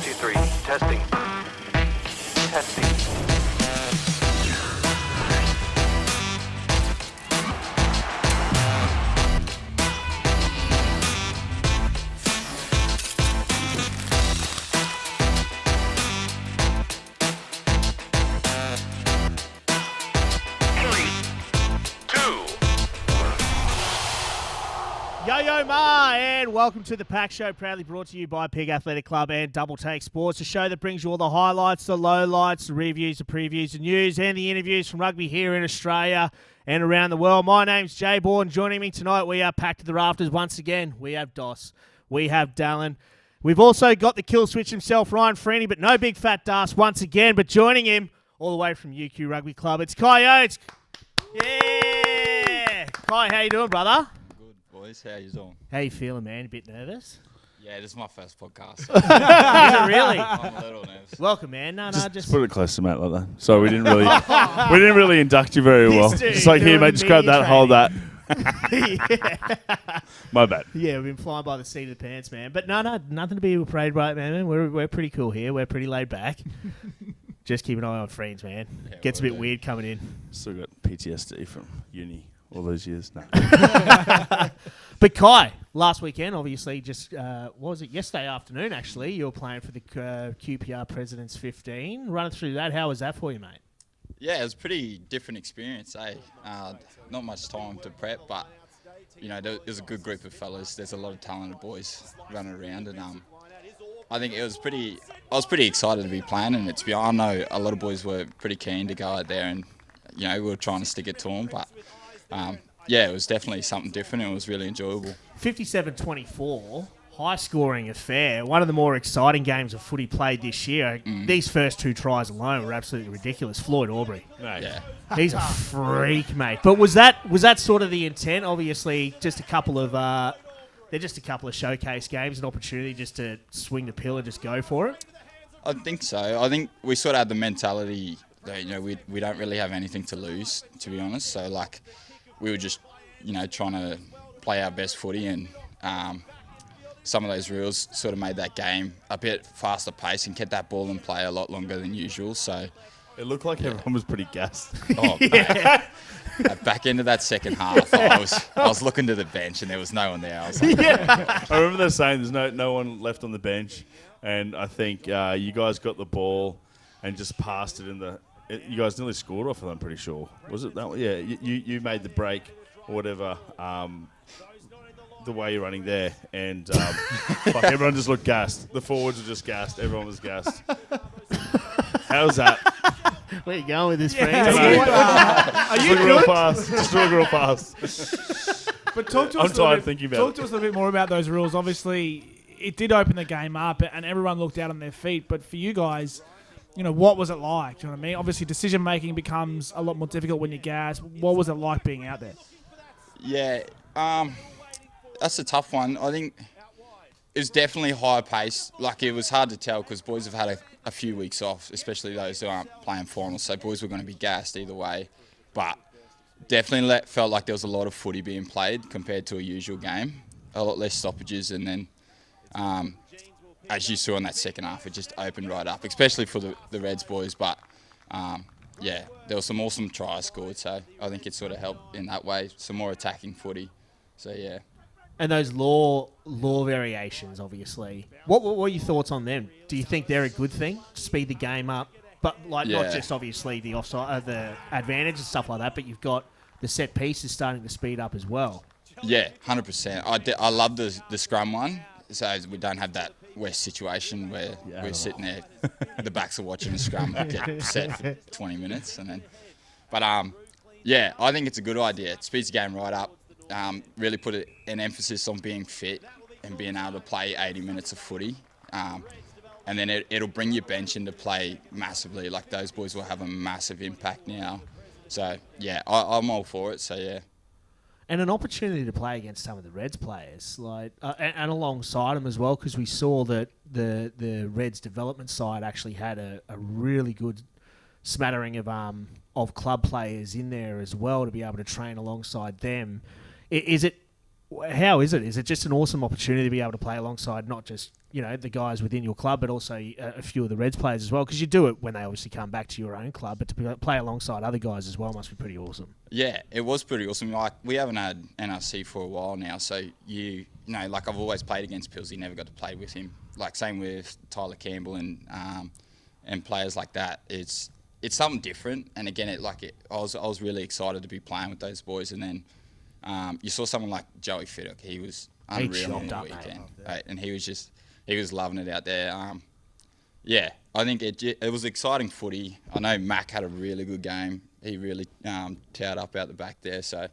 2, 3. Testing. Testing. Yo ma, and welcome to the PAC Show, proudly brought to you by PAC Athletic Club and DoubleTake Sports, a show that brings you all the highlights, the lowlights, the reviews, the previews, the news, and the interviews from rugby here in Australia and around the world. My name's Jay Bourne. Joining me tonight, we are packed to the rafters once again. We have Doss, we have Dallin. We've also got the kill switch himself, Ryan Freeney, but no big fat Doss once again. But joining him all the way from UQ Rugby Club, it's Kai Oates. Yeah! Kai, how you doing, brother? Boys, how you doing? How you feeling, man? A bit nervous? Yeah, this is my first podcast. Is it really? I'm a little nervous. Welcome, man. No, just put it close to Matt like that. So we didn't really induct you very well. It's like, here, mate, just grab that, hold that. Yeah. My bad. Yeah, we've been flying by the seat of the pants, man. But no, nothing to be afraid, right, man? We're pretty cool here. We're pretty laid back. Just keep an eye on friends, man. Yeah, Gets a bit weird coming in. Still got PTSD from uni all those years. No. But Kai, last weekend, obviously, just what was it? Yesterday afternoon, actually, you were playing for the QPR Presidents 15. Running through that, how was that for you, mate? Yeah, it was a pretty different experience, eh? Not much time to prep, but you know, there's a good group of fellas. There's a lot of talented boys running around, and I think I was pretty excited to be playing, and I know a lot of boys were pretty keen to go out there, and you know, we were trying to stick it to them, but. Yeah, it was definitely something different. It was really enjoyable. 57-24, high-scoring affair. One of the more exciting games of footy played this year. These first two tries alone were absolutely ridiculous. Floyd Aubrey, Mate. Yeah, he's a freak, mate. But was that sort of the intent? Obviously, just a couple of showcase games, an opportunity just to swing the pill and just go for it. I think so. I think we sort of had the mentality that, you know, we don't really have anything to lose, to be honest. So like. We were just, you know, trying to play our best footy, and some of those rules sort of made that game a bit faster pace and kept that ball in play a lot longer than usual. So it looked like everyone was pretty gassed. Oh, yeah. Back into that second half, I was looking to the bench and there was no one there. I was like, I remember them saying there's no one left on the bench, and I think you guys got the ball and just passed it in the. You guys nearly scored off of them, I'm pretty sure. Was it that one? Yeah, you made the break or whatever, the way you're running there. And like everyone just looked gassed. The forwards were just gassed. Everyone was gassed. How was that? Where you going with this, friend? Are you good? Just look real fast. But talk to us a little bit more about those rules. Obviously, it did open the game up and everyone looked out on their feet. But for you guys... You know, what was it like? Do you know what I mean? Obviously, decision-making becomes a lot more difficult when you're gassed. What was it like being out there? Yeah, that's a tough one. I think it was definitely higher pace. Like, it was hard to tell because boys have had a few weeks off, especially those who aren't playing finals. So boys were going to be gassed either way. But definitely felt like there was a lot of footy being played compared to a usual game. A lot less stoppages, and then... as you saw in that second half, it just opened right up, especially for the Reds boys. But, yeah, there were some awesome tries scored, so I think it sort of helped in that way, some more attacking footy. So, yeah. And those law variations, obviously. What are your thoughts on them? Do you think they're a good thing to speed the game up? But, like, not just, obviously, the offside, the advantage and stuff like that, but you've got the set pieces starting to speed up as well. Yeah, 100%. I love the scrum one, so we don't have that West situation where we're sitting there, the backs are watching the scrum get set for 20 minutes, and then. But yeah, I think it's a good idea. It speeds the game right up. Really put an emphasis on being fit and being able to play 80 minutes of footy, and then it'll bring your bench into play massively. Like those boys will have a massive impact now. So yeah, I'm all for it. So yeah. And an opportunity to play against some of the Reds players, like and alongside them as well, because we saw that the Reds development side actually had a really good smattering of club players in there as well to be able to train alongside them. Is it how is it? Is it just an awesome opportunity to be able to play alongside not just, the guys within your club, but also a few of the Reds players as well? Because you do it when they obviously come back to your own club, but to play alongside other guys as well must be pretty awesome. Yeah, it was pretty awesome. Like, we haven't had NRC for a while now, so like I've always played against Pillsy, never got to play with him. Like, same with Tyler Campbell and players like that. It's something different, and again, I was really excited to be playing with those boys, and then you saw someone like Joey Fiddock. He was unreal on the weekend, right? And he was loving it out there. I think it was exciting footy. I know Mac had a really good game. He really towed up out the back there. So,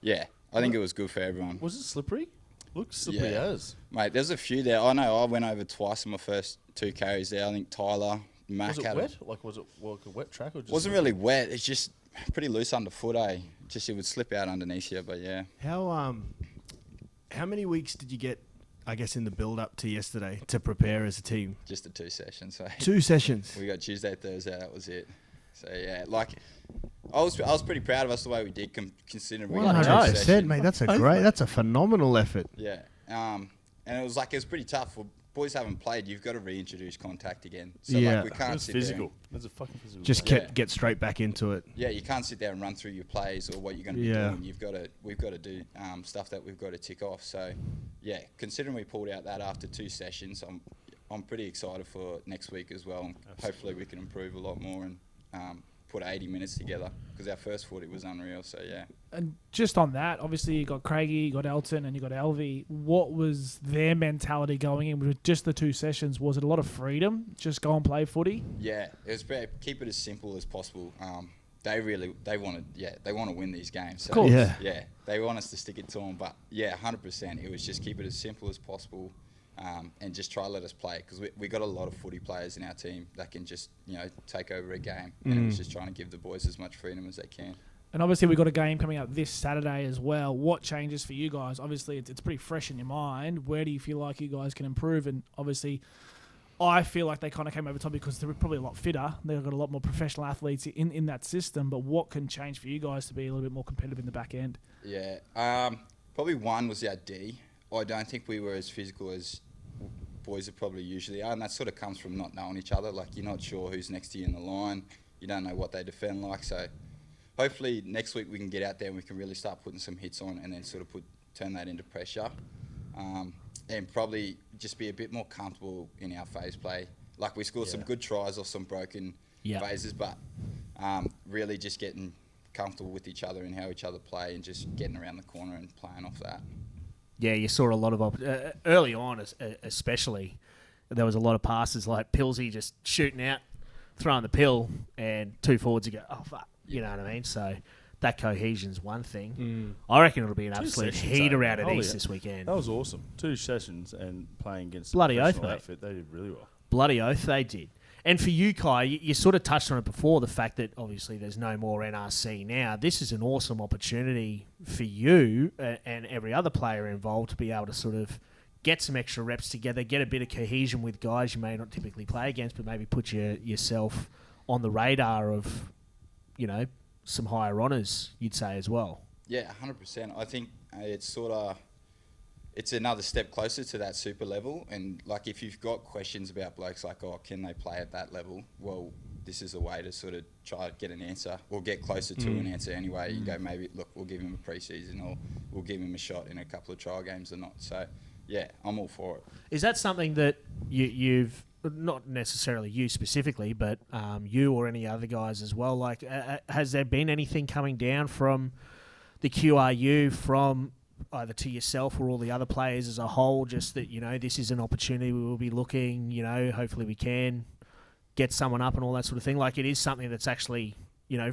yeah, I think it was good for everyone. Was it slippery? Looked slippery as. Mate, there's a few there. I know I went over twice in my first 2 carries there. I think Tyler, Mac was it had wet? Was it like a wet track? Or just wasn't really wet. It's just pretty loose underfoot, eh? Just it would slip out underneath you, but yeah. How many weeks did you get, I guess, in the build-up to yesterday to prepare as a team? Just the 2 sessions. So 2 sessions? We got Tuesday, Thursday, that was it. So, yeah, I was pretty proud of us the way we did, considering we got 2 sessions. Mate, that's a phenomenal effort. Yeah. And it was pretty tough. Well, boys haven't played, you've got to reintroduce contact again. So, we can't sit physical. there. That's a fucking physical. Just get straight back into it. Yeah, you can't sit there and run through your plays or what you're going to be doing. We've got to do stuff that we've got to tick off. So, yeah, considering we pulled out that after 2 sessions, I'm pretty excited for next week as well. Hopefully we can improve a lot more and put 80 minutes together, because our first footy was unreal. So, yeah. And just on that, obviously you got Craigie, you got Elton, and you got Elvie. What was their mentality going in with just the 2 sessions? Was it a lot of freedom? Just go and play footy? Yeah, it was keep it as simple as possible. They want to win these games. So, of course. Yeah, they want us to stick it to them. But yeah, 100%. It was just keep it as simple as possible. And just try to let us play, because we got a lot of footy players in our team that can just take over a game, and it was just trying to give the boys as much freedom as they can. And obviously we've got a game coming up this Saturday as well. What changes for you guys? Obviously it's pretty fresh in your mind. Where do you feel like you guys can improve? And obviously I feel like they kind of came over top because they're probably a lot fitter. They've got a lot more professional athletes in that system. But what can change for you guys to be a little bit more competitive in the back end? Yeah, probably one was our D. I don't think we were as physical as boys are probably usually are, and that sort of comes from not knowing each other. Like, you're not sure who's next to you in the line. You don't know what they defend like. So hopefully next week we can get out there and we can really start putting some hits on, and then sort of turn that into pressure, and probably just be a bit more comfortable in our phase play. Like, we scored some good tries off some broken phases, but really just getting comfortable with each other and how each other play, and just getting around the corner and playing off that. Yeah, you saw a lot of early on, especially. There was a lot of passes like Pillsy just shooting out, throwing the pill, and 2 forwards would go, oh fuck, you know what I mean? So that cohesion's one thing. I reckon it'll be an absolute heater out at East this weekend. That was awesome. 2 sessions and playing against bloody a oath, professional mate. outfit. They did really well. Bloody oath, they did. And for you, Kai, you sort of touched on it before, the fact that obviously there's no more NRC now. This is an awesome opportunity for you and every other player involved to be able to sort of get some extra reps together, get a bit of cohesion with guys you may not typically play against, but maybe put yourself on the radar of, some higher honours, you'd say, as well. Yeah, 100%. I think it's another step closer to that super level. And like, if you've got questions about blokes like, oh, can they play at that level? Well, this is a way to sort of try to get an answer, or get closer to an answer anyway. You go, maybe, look, we'll give him a pre-season, or we'll give him a shot in a couple of trial games or not. So, yeah, I'm all for it. Is that something that you've, not necessarily you specifically, but you or any other guys as well, like, has there been anything coming down from the QRU, from either to yourself or all the other players as a whole, just that, this is an opportunity we will be looking, hopefully we can get someone up and all that sort of thing? Like, it is something that's actually,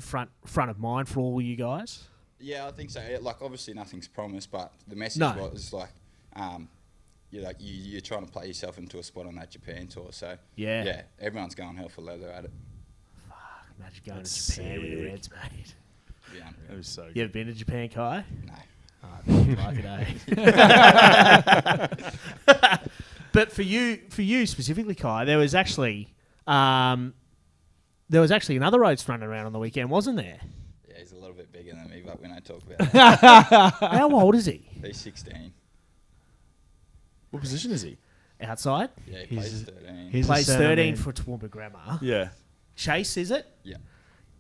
front of mind for all you guys? Yeah, I think so. Like, obviously nothing's promised, but the message was like, you're trying to play yourself into a spot on that Japan tour. So, yeah, everyone's going hell for leather at it. Fuck, imagine going to Japan with the Reds, mate. Yeah, That was so good. You ever been to Japan, Kai? No. Oh, I think you'd like it, eh? But for you specifically, Kai, there was actually another roads running around on the weekend, wasn't there? Yeah, he's a little bit bigger than me, but we don't talk about it. How old is he? He's 16. What position is he? Outside. Yeah, he plays 13. He's Plays a centre, 13 man. for Toowoomba Grammar. Yeah. Chase, is it? Yeah.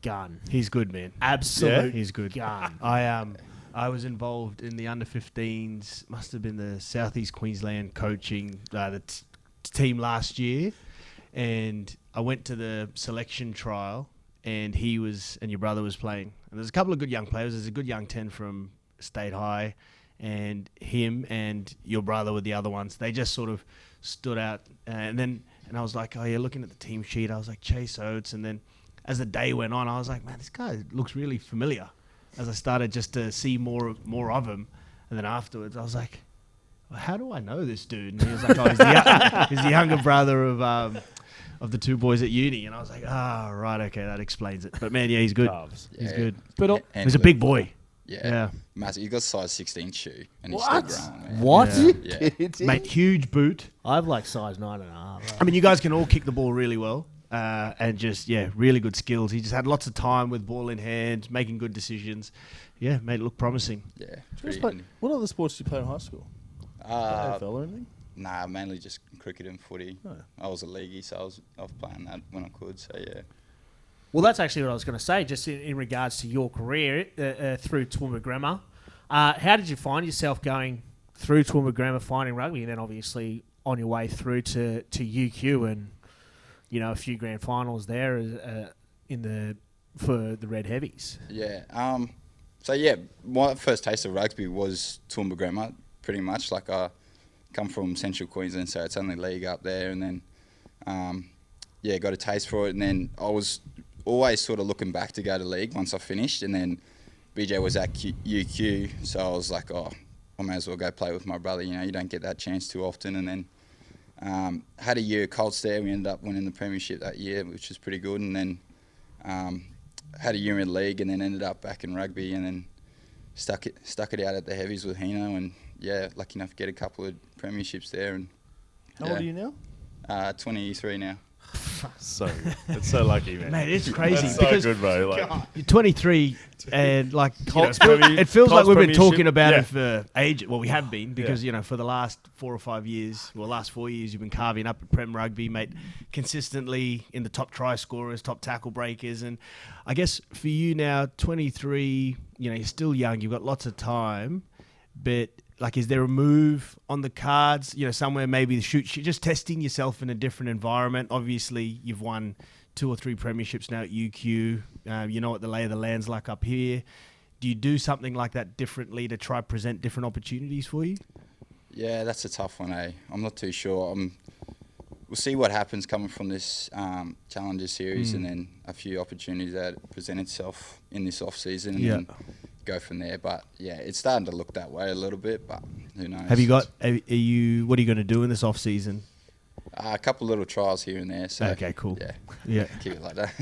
Gun. He's good, man. Absolute He's good. gun. I was involved in the under-15s. Must have been the Southeast Queensland coaching the team last year, and I went to the selection trial, and your brother was playing. And there's a couple of good young players. There's a good young 10 from State High, and him and your brother were the other ones. They just sort of stood out, and I was like, oh yeah, looking at the team sheet, I was like Chase Oates, and then as the day went on, I was like, man, this guy looks really familiar. As I started just to see more of him, and then afterwards, I was like, well, how do I know this dude? And he was like, oh, he's the younger brother of the two boys at uni, and I was like, right, okay, that explains it. But man, yeah, he's good. He's good. But he's a big boy. Yeah. Massive. He got size 16 shoe, and he's still growing, man. What? Yeah. Mate, huge boot. I have like size 9.5. I mean, you guys can all kick the ball really well. And just, really good skills. He just had lots of time with ball in hand, making good decisions. Yeah, made it look promising. Yeah. What other sports did you play in high school? AFL or anything? Nah, mainly just cricket and footy. Oh. I was a leaguey, so I was playing that when I could, so yeah. Well, that's actually what I was going to say, just in regards to your career through Toowoomba Grammar. How did you find yourself going through Toowoomba Grammar, finding rugby, and then obviously on your way through to UQ and, a few grand finals there for the Red Heavies? Yeah. My first taste of rugby was Toowoomba Grammar, pretty much. Like, I come from Central Queensland, so it's only league up there, and then, got a taste for it, and then I was always sort of looking back to go to league once I finished, and then BJ was at UQ, so I was like, I may as well go play with my brother. You don't get that chance too often, and then had a year at Colts there. We ended up winning the premiership that year, which was pretty good, and then had a year in league, and then ended up back in rugby, and then stuck it out at the Heavies with Hino, and lucky enough to get a couple of premierships there. And how old are you now? 23 now. So it's so lucky, man. Mate, it's crazy. That's because so good, bro. you're 23, and Colts it feels like we've been talking about yeah. it for ages. Well, we have been, because for the last 4 or 5 years, last 4 years, you've been carving up at Prem Rugby, mate, consistently in the top try scorers, top tackle breakers, and I guess for you now, 23, you're still young, you've got lots of time, but is there a move on the cards, somewhere maybe the shoot, just testing yourself in a different environment? Obviously, you've won 2 or 3 premierships now at UQ. You know what the lay of the land's like up here. Do you do something like that differently to try present different opportunities for you? Yeah, that's a tough one, eh? I'm not too sure. We'll see what happens coming from this Challenger series, and then a few opportunities that present itself in this off-season, and then go from there. But it's starting to look that way a little bit, but who knows? Have you got? What are you going to do in this off season? A couple little trials here and there. So okay, cool. Yeah, keep it like that.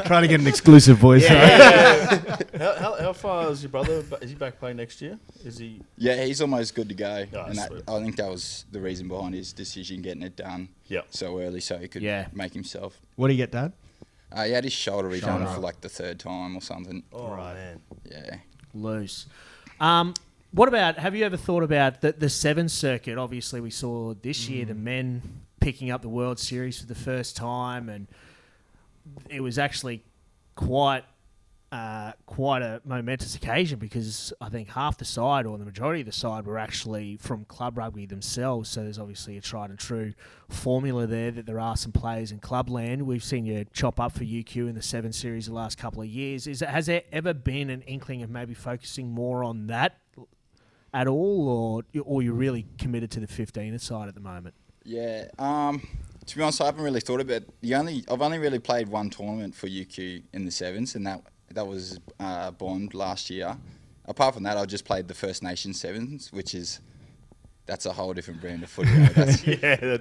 Trying to get an exclusive voice. How far is your brother? Is he back playing next year? Is he? Yeah, he's almost good to go. Oh, and I think that was the reason behind his decision, getting it done so early, so he could make himself. What did he get done? He had his shoulder redone for like the 3rd time or something. Oh, man. Yeah. Loose. What about, have you ever thought about the 7 circuit? Obviously, we saw this year the men picking up the World Series for the first time, and it was actually quite a momentous occasion, because I think half the side, or the majority of the side, were actually from club rugby themselves. So there's obviously a tried and true formula there, that there are some players in clubland. We've seen you chop up for UQ in the 7 series the last couple of years. Has there ever been an inkling of maybe focusing more on that at all, or you're really committed to the 15 side at the moment? Yeah. To be honest, I haven't really thought about it. I've only really played 1 tournament for UQ in the 7s, and that was Bond last year. Apart from that, I just played the First Nations 7s, that's a whole different brand of footy.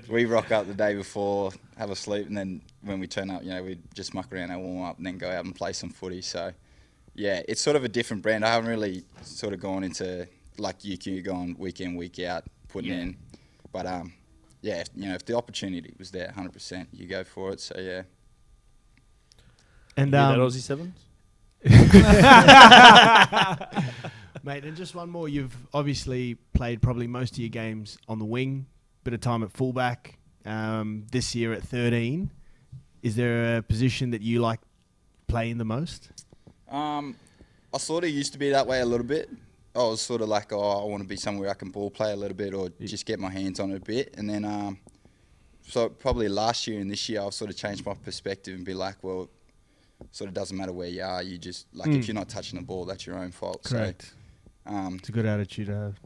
We rock up the day before, have a sleep, and then when we turn up, we just muck around and warm up, and then go out and play some footy. So, it's sort of a different brand. I haven't really sort of gone into like UQ, going week in, week out, putting in. But if the opportunity was there, 100%, you go for it. So And that Aussie 7s? Mate, and just one more. You've obviously played probably most of your games on the wing, bit of time at fullback. This year at 13, is there a position that you like playing the most? I sort of used to be that way a little bit. I was sort of like, I want to be somewhere I can ball play a little bit or just get my hands on it a bit. And then, so probably last year and this year, I've sort of changed my perspective and be like, well, sort of doesn't matter where you are. You just, like, if you're not touching the ball, that's your own fault. Correct. So, it's a good attitude to have.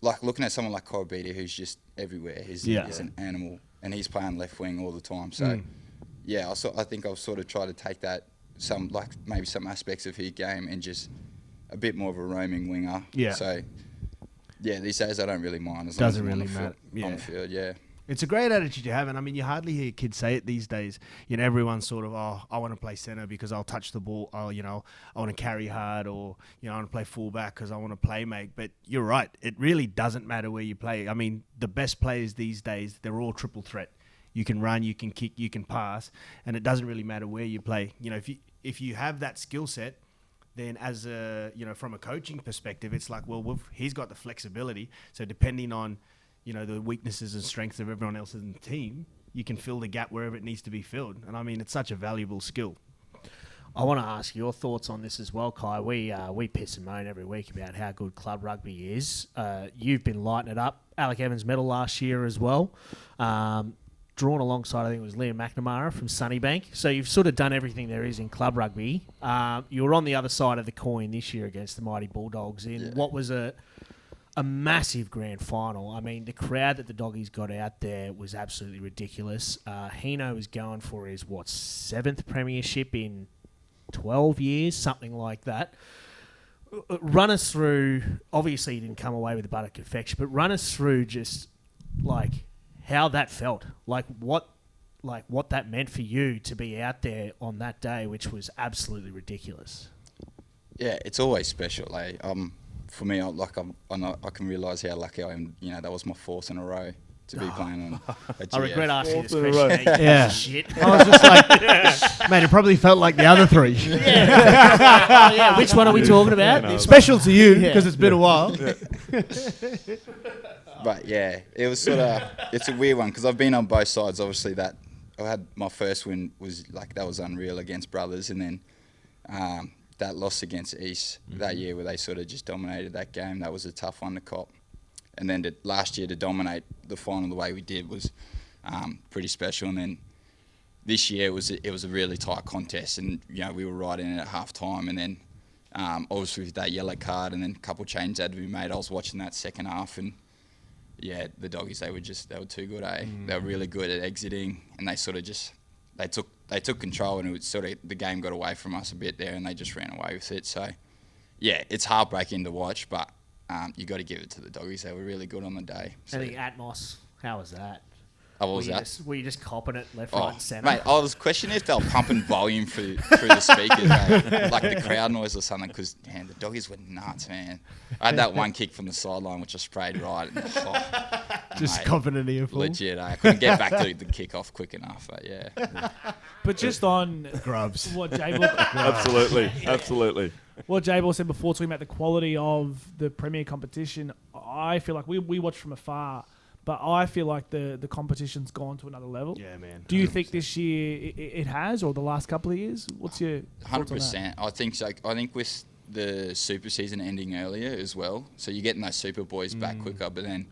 Like, looking at someone like Corabita, who's just everywhere. He's an animal, and he's playing left wing all the time. So, yeah, I think I've sort of tried to take that, maybe some aspects of his game and just a bit more of a roaming winger. Yeah. So, yeah, these days I don't really mind. As Doesn't long as really matter. On the field, yeah. It's a great attitude to have, and I mean, you hardly hear kids say it these days. You know, everyone's sort of, I want to play centre because I'll touch the ball. I want to carry hard, or I want to play fullback because I want to play make. But you're right, it really doesn't matter where you play. I mean, the best players these days, they're all triple threat. You can run, you can kick, you can pass, and it doesn't really matter where you play. You know, if you have that skill set, then as from a coaching perspective, it's like, well, he's got the flexibility. So depending on, the weaknesses and strengths of everyone else in the team, you can fill the gap wherever it needs to be filled. And I mean, it's such a valuable skill. I want to ask your thoughts on this as well, Kai. We piss and moan every week about how good club rugby is. You've been lighting it up. Alec Evans medal last year as well. Drawn alongside, I think it was Liam McNamara from Sunnybank. So you've sort of done everything there is in club rugby. You were on the other side of the coin this year against the mighty Bulldogs in what was a massive grand final. I mean, the crowd that the Doggies got out there was absolutely ridiculous. Hino was going for his, 7th premiership in 12 years, something like that. Run us through, obviously he didn't come away with a butter confection, but run us through just, how that felt, what that meant for you to be out there on that day, which was absolutely ridiculous. Yeah, it's always special. For me, I can realise how lucky I am. That was my 4th in a row to be playing on. I regret asking this question. Yeah, shit. I was just like, man, it probably felt like the other 3. Yeah. Which one are we talking about? Yeah, no. Special to you because it's been a while. Yeah. But yeah, it was it's a weird one because I've been on both sides. Obviously, that I had my first win was that was unreal against Brothers, and then that loss against East that year where they sort of just dominated that game. That was a tough one to cop. And then last year to dominate the final the way we did was pretty special. And then this year it was a really tight contest, and we were right in it at half time, and then obviously with that yellow card and then a couple of changes had to be made. I was watching that second half, and yeah, the Doggies, they were too good, eh? They were really good at exiting, and they sort of just they took control, and it was sort of the game got away from us a bit there, and they just ran away with it. So yeah, it's heartbreaking to watch, but you got to give it to the Doggies. They were really good on the day. So. And the Atmos, how was that? Oh, what was that? Were you just copping it left, right, and centre? Mate, I was questioning if they were pumping volume through the speakers, mate, like the crowd noise or something, because, man, the Doggies were nuts, man. I had that one kick from the sideline, which I sprayed right. And, just confident earful. Legit, I couldn't get back to the kick-off quick enough, but yeah. But just on grubs. What Jable Absolutely. What Jable said before, talking about the quality of the Premier competition, I feel like we watch from afar, but I feel like the competition's gone to another level. Yeah, man. Do you think this year it has, or the last couple of years? What's your 100%. I think so. I think with the super season ending earlier as well, so you're getting those super boys back quicker. But then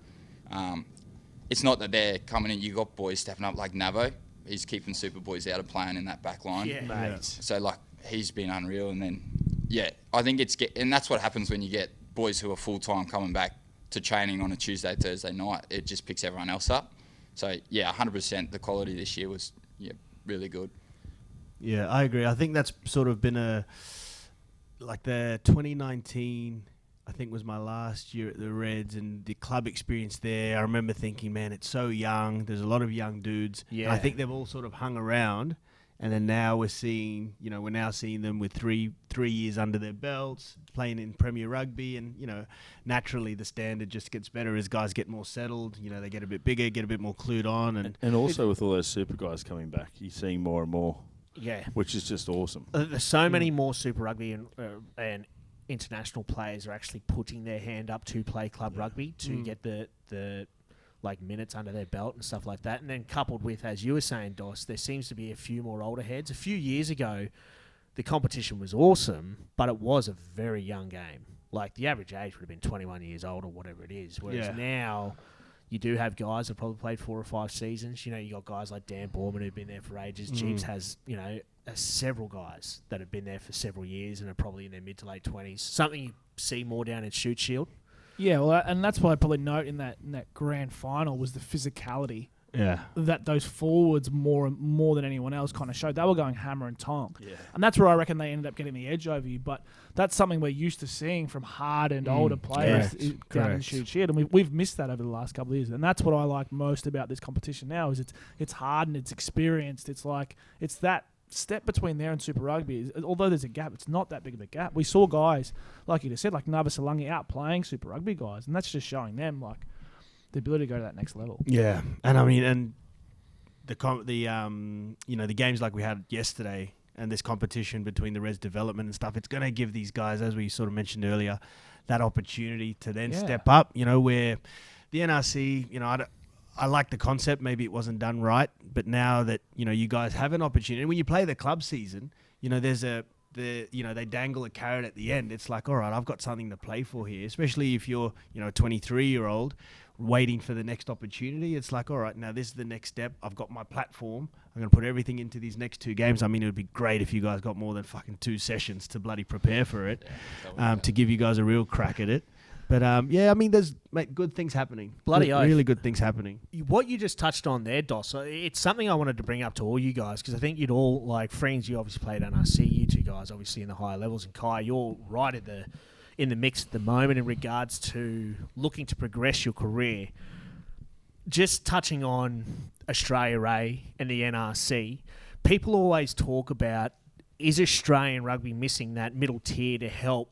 it's not that they're coming in. You got boys stepping up like Navo. He's keeping super boys out of playing in that back line. Yeah, mate. So he's been unreal. And then I think and that's what happens when you get boys who are full time coming back to training on a Tuesday, Thursday night. It just picks everyone else up. So, 100%. The quality this year was, really good. Yeah, I agree. I think that's sort of been the 2019, I think, was my last year at the Reds, and the club experience there. I remember thinking, man, it's so young. There's a lot of young dudes. Yeah. And I think they've all sort of hung around. And then now we're seeing them with three years under their belts, playing in Premier Rugby, and naturally the standard just gets better as guys get more settled. They get a bit bigger, get a bit more clued on, and also with all those super guys coming back, you're seeing more and more Yeah. which is just awesome. There's so many more Super Rugby and international players are actually putting their hand up to play club rugby to get the like minutes under their belt and stuff like that. And then coupled with, as you were saying, Dos, there seems to be a few more older heads. A few years ago, the competition was awesome, but it was a very young game. Like, the average age would have been 21 years old or whatever it is. Whereas now, you do have guys that probably played 4 or 5 seasons. You know, you got guys like Dan Borman who've been there for ages. Jeeps has, you know, several guys that have been there for several years and are probably in their mid to late 20s. Something you see more down in Shoot Shield. Yeah, well, and that's what I probably note in that grand final was the physicality. Yeah. That those forwards more than anyone else kind of showed. They were going hammer and tonk. Yeah. And that's where I reckon they ended up getting the edge over you. But that's something we're used to seeing from hardened older players down in Shoot Shield. And we've missed that over the last couple of years. And that's what I like most about this competition now is it's hardened, it's experienced. It's like it's that step between there and Super Rugby. Although there's a gap, it's not that big of a gap. We saw guys, like you just said, like Navasalangi out playing Super Rugby guys. And that's just showing them like the ability to go to that next level. Yeah, and I mean, and the games like we had yesterday, and this competition between the res development and stuff, it's going to give these guys, as we sort of mentioned earlier, that opportunity to then step up. You know, where the NRC, you know, I like the concept. Maybe it wasn't done right, but now that you guys have an opportunity, when you play the club season, they dangle a carrot at the end. It's like, all right, I've got something to play for here, especially if you're, a 23-year-old waiting for the next opportunity. It's like, all right, now this is the next step. I've got my platform. I'm going to put everything into these next 2 games. I mean, it would be great if you guys got more than fucking 2 sessions to bloody prepare for it, to give you guys a real crack at it. But, I mean, there's good things happening. Bloody oath. Really good things happening. What you just touched on there, Dos, it's something I wanted to bring up to all you guys because I think you'd all, like, Friends, you obviously played NRC, you 2 guys obviously in the higher levels, and Kai, you're right in the mix at the moment in regards to looking to progress your career. Just touching on Australia A and the NRC, people always talk about, is Australian rugby missing that middle tier to help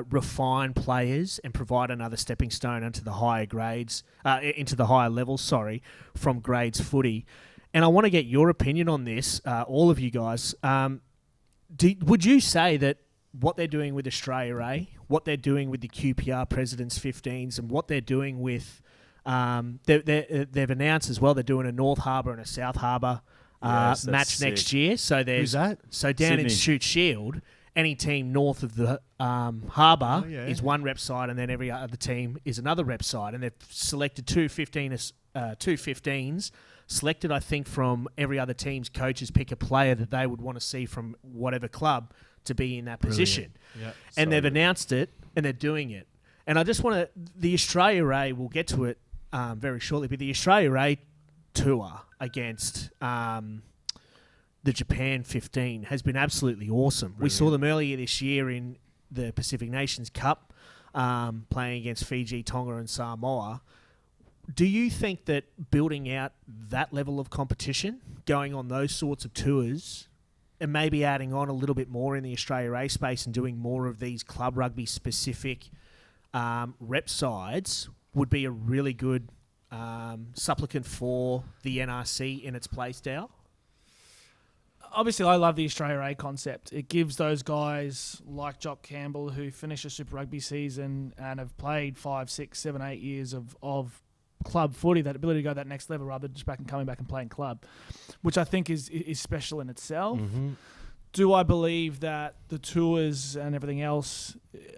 refine players and provide another stepping stone into the higher grades, into the higher levels, from grades footy? And I want to get your opinion on this, all of you guys. Would you say that what they're doing with Australia A, what they're doing with the QPR Presidents 15s, and what they're doing with they've announced as well they're doing a North Harbour and a South Harbour match next year. So who's that? So down Sydney. in Shoot Shield, any team north of the harbour is one rep side, and then every other team is another rep side. And they've selected 2 15s, selected, I think, from every other team's coaches pick a player that they would want to see from whatever club to be in that position. Yep. And they've announced it, and they're doing it. And I just want to... The Australia A, we'll get to it very shortly, but the Australia A tour against the Japan 15 has been absolutely awesome. Brilliant. We saw them earlier this year in the Pacific Nations Cup, playing against Fiji, Tonga and Samoa. Do you think that building out that level of competition, going on those sorts of tours, and maybe adding on a little bit more in the Australia A space and doing more of these club rugby specific rep sides would be a really good supplicant for the NRC in its play style? Obviously, I love the Australia A concept. It gives those guys like Jock Campbell who finish a Super Rugby season and have played 5, 6, 7, 8 years of club footy, that ability to go that next level rather than just coming back and playing club, which I think is special in itself. Mm-hmm. Do I believe that the tours and everything else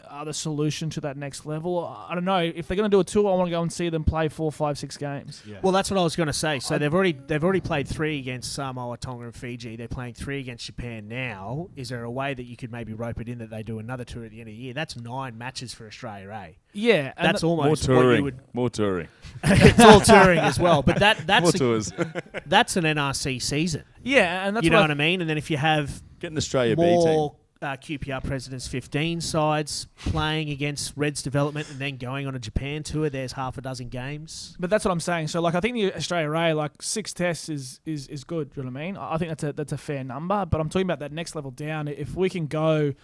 are the solution to that next level? I don't know. If they're going to do a tour, I want to go and see them play 4, 5, 6 games. Yeah. Well, that's what I was going to say. So they've already played 3 against Samoa, Tonga and Fiji. They're playing 3 against Japan now. Is there a way that you could maybe rope it in that they do another tour at the end of the year? That's 9 matches for Australia A. Yeah. That's almost more touring. what you would... More touring. It's all touring as well. But that's more tours. That's an NRC season. Yeah, and that's what I mean? And then if you have... Get an Australia B more QPR Presidents 15 sides playing against Reds Development and then going on a Japan tour, there's half a dozen games. But that's what I'm saying. So, I think the Australia A, 6 tests is good. Do you know what I mean? I think that's a fair number. But I'm talking about that next level down. If we can go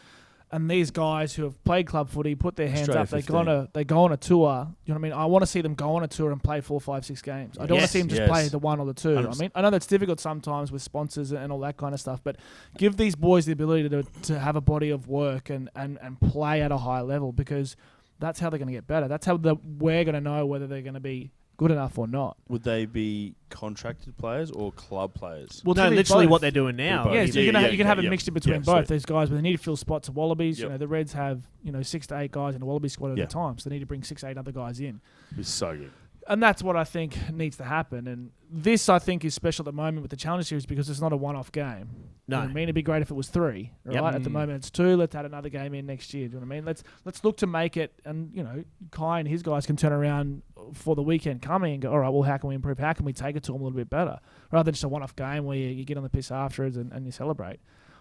And these guys who have played club footy, put their hands Australia up, they 15. go on a tour. You know what I mean? I want to see them go on a tour and play 4, 5, 6 games. I don't want to see them just play the 1 or the 2. 100%. I mean, I know that's difficult sometimes with sponsors and all that kind of stuff, but give these boys the ability to have a body of work and play at a high level, because that's how they're going to get better. That's how we're going to know whether they're going to be good enough or not. Would they be contracted players or club players? Well, no, literally what they're doing now. Yeah, so you can have a yeah. mixture between Yeah, both. sweet. These guys, but they need to fill spots at Wallabies. Yep. You know, the Reds have 6 to 8 guys in the Wallaby squad at Yeah. a time, so they need to bring 6 to 8 other guys in. It's so good. And that's what I think needs to happen. And this, I think, is special at the moment with the Challenge Series because it's not a one-off game. No. You know what I mean? It'd be great if it was 3, right? Yep. At the moment, it's 2. Let's add another game in next year. Do you know what I mean? Let's look to make it, and, Kai and his guys can turn around for the weekend coming and go, all right, well, how can we improve? How can we take it to them a little bit better? Rather than just a one-off game where you get on the piss afterwards and you celebrate.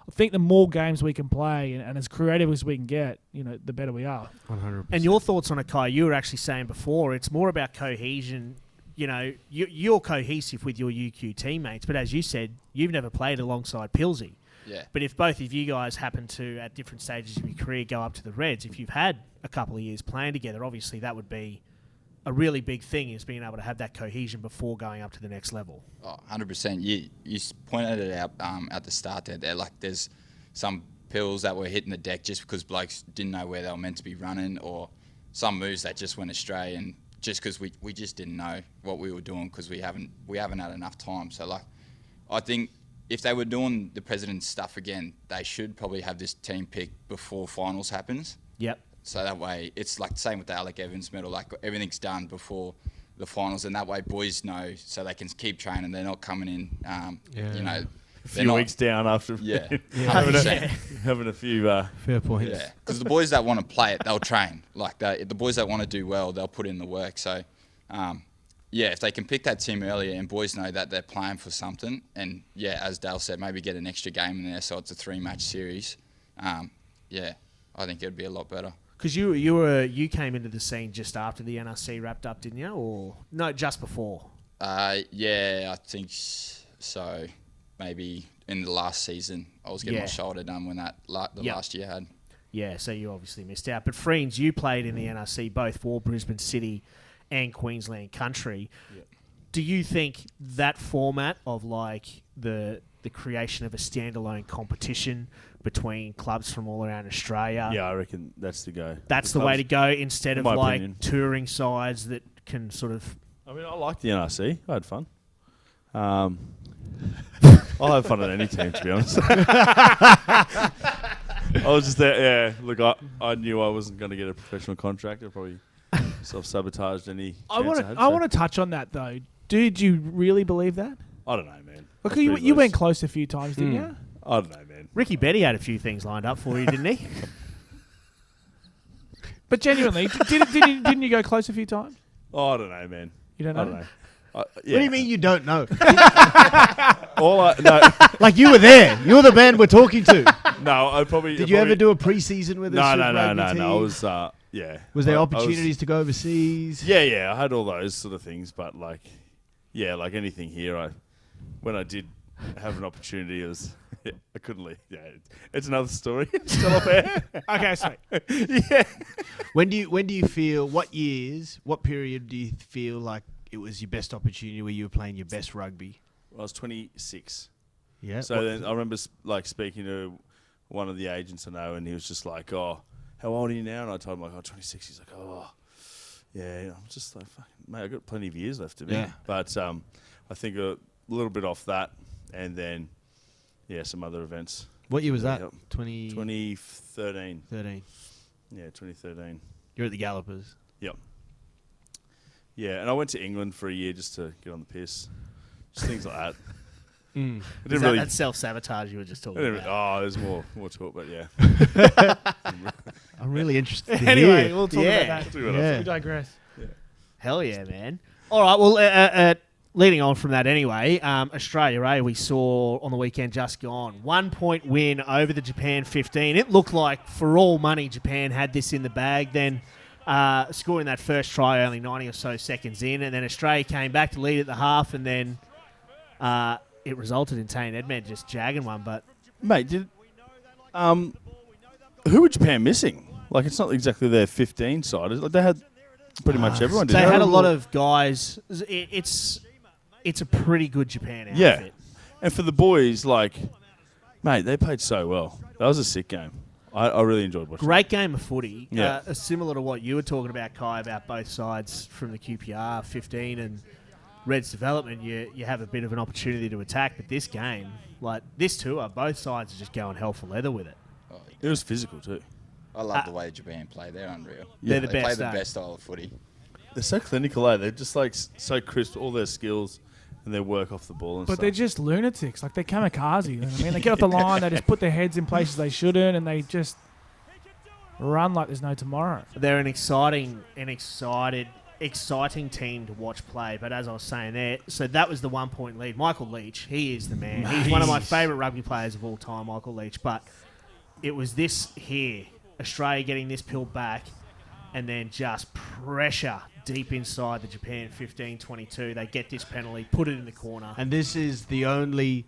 I think the more games we can play and as creative as we can get, the better we are. 100%. And your thoughts on it, Kai? You were actually saying before, it's more about cohesion. You're cohesive with your UQ teammates, but as you said, you've never played alongside Pilsy. Yeah. But if both of you guys happen to, at different stages of your career, go up to the Reds, if you've had a couple of years playing together, obviously that would be a really big thing, is being able to have that cohesion before going up to the next level. Oh, 100%. You pointed it out at the start there. Like, there's some pills that were hitting the deck just because blokes didn't know where they were meant to be running, or some moves that just went astray, and just because we just didn't know what we were doing because we haven't had enough time. So, like, I think if they were doing the President's stuff again, they should probably have this team pick before finals happens. Yep. So that way, it's like the same with the Alec Evans medal. Like, everything's done before the finals, and that way boys know, so they can keep training. They're not coming in, A few weeks down after having a few... Fair point. Yeah, because the boys that want to play it, they'll train. Like, the boys that want to do well, they'll put in the work. So, if they can pick that team earlier and boys know that they're playing for something, and, as Dale said, maybe get an extra game in there so it's a 3-match series, I think it'd be a lot better. Because you came into the scene just after the NRC wrapped up, didn't you? Or no, just before? I think so. Maybe in the last season, I was getting my shoulder done when last year had. Yeah, so you obviously missed out. But Friends, you played in the NRC both for Brisbane City and Queensland Country. Yep. Do you think that format of like the creation of a standalone competition between clubs from all around Australia? Yeah, I reckon that's the go. That's the way to go, instead of like opinion. touring sides that can sort of... I mean, I like the NRC. I had fun. I'll have fun at any team, to be honest. I was just there. Yeah, look, I knew I wasn't going to get a professional contract. I probably self-sabotaged any I want to touch on that, though. Did you really believe that? I don't know, man. Look, you went close a few times, didn't you? I don't know, man. Ricky Betty had a few things lined up for you, didn't he? But genuinely, didn't you go close a few times? Oh, I don't know, man. You don't know? I don't know. What do you mean you don't know? Like, you were there. You're the man we're talking to. No, I probably... Did you ever do a pre-season with us? No. Team? I was, Was there opportunities to go overseas? Yeah, I had all those sort of things, but like anything here, when I did have an opportunity, it was... I couldn't leave. Yeah, it's another story. It's still up there. Okay, sweet. Yeah. When do you feel, what period do you feel like it was your best opportunity where you were playing your best rugby? I was 26. Yeah. So then I remember speaking to one of the agents I know, and he was just like, "Oh, how old are you now?" And I told him, like, "Oh, 26." He's like, "Oh, yeah." I'm just like, "Fucking mate, I've got plenty of years left to me." Yeah. But I think a little bit off that, and then some other events. What year was that? Yep. 2013. 13. Yeah, 2013. You're at the Gallopers. Yep. Yeah, and I went to England for a year just to get on the piss. Just things like that. That self-sabotage you were just talking about? There's more to it, but yeah. I'm really interested to Anyway, hear. we'll talk about that. Yeah. We digress. Yeah. Hell yeah, man. All right, well, leading on from that anyway, Australia, we saw on the weekend just gone. 1 point win over the Japan 15. It looked like, for all money, Japan had this in the bag. Then scoring that first try only 90 or so seconds in, and then Australia came back to lead at the half, and then it resulted in Tane Edmed just jagging one. But Mate, who were Japan missing? Like, it's not exactly their 15 side. Like, they had pretty much everyone. They had a lot of guys. It's a pretty good Japan outfit. Yeah. And for the boys, like, mate, they played so well. That was a sick game. I really enjoyed watching Great game of footy. Yeah. Similar to what you were talking about, Kai, about both sides from the QPR 15 and Reds development. You have a bit of an opportunity to attack, but this game, like this tour, both sides are just going hell for leather with it. It was physical too. I love the way Japan play. They're unreal. They're the They play best. the best style of footy. They're so clinical, eh? They're just like so crisp, all their skills and their work off the ball and But stuff. they're just lunatics. Like, they're kamikaze. You know what I mean? They get off the line, they just put their heads in places they shouldn't, and they just run like there's no tomorrow. They're an exciting team to watch play. But as I was saying there, so that was the 1 point lead. Michael Leach, he is the man. He's one of my favourite rugby players of all time, Michael Leach. But it was this here, Australia getting this pill back, and then just pressure deep inside the Japan 15-22. They get this penalty, put it in the corner. And this is the only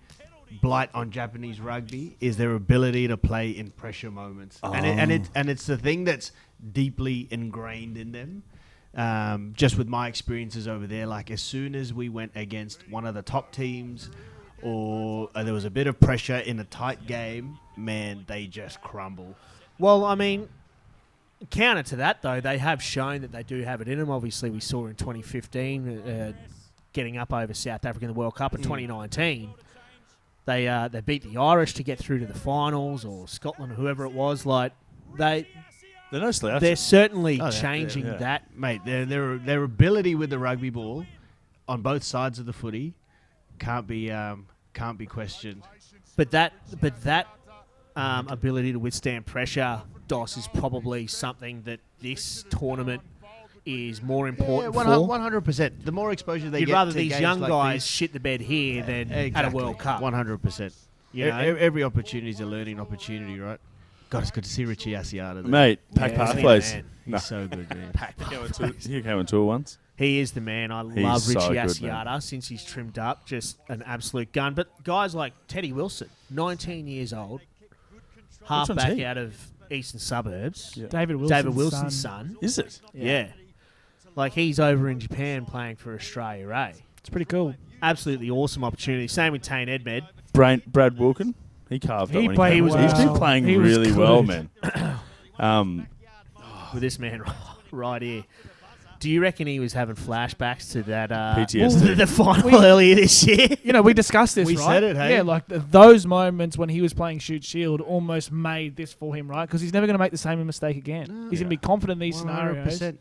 blight on Japanese rugby, is their ability to play in pressure moments. And it's the thing that's deeply ingrained in them. Just with my experiences over there, like as soon as we went against one of the top teams or there was a bit of pressure in a tight game, man, they just crumble. Well, I mean, counter to that, though, they have shown that they do have it in them. Obviously, we saw in 2015 getting up over South Africa in the World Cup. In 2019, they beat the Irish to get through to the finals, or Scotland, or whoever it was. Like they're no slouches. They're certainly changing that. Mate, their ability with the rugby ball on both sides of the footy can't be questioned. But that ability to withstand pressure, DOS, is probably something that this tournament is more important for. 100%. The more exposure they You'd get rather to these games young like guys this, shit the bed here than at a World Cup. 100%. You know? Every opportunity is a learning opportunity, right? God, it's good to see Richie Asiata. Mate, PAC Pathways. He's so good, man. He came on tour once. He is the man. I He's love so Richie good, Asiata man. since he's trimmed up. Just an absolute gun. But guys like Teddy Wilson, 19 years old, halfback he? out of Eastern Suburbs. Yeah. David Wilson's son. Is it? Yeah. Like, he's over in Japan playing for Australia, eh? It's pretty cool. Absolutely awesome opportunity. Same with Tane Edmed. Brad Wilkin. He carved up when played he came. well. He's been playing He was really good. well, man. With this man right here. Do you reckon he was having flashbacks to that PTSD. the final earlier this year? You know, we discussed this, We right? said it, hey? Yeah, like those moments when he was playing Shoot Shield almost made this for him, right? Because he's never going to make the same mistake again. He's going to be confident in these scenarios, 100%.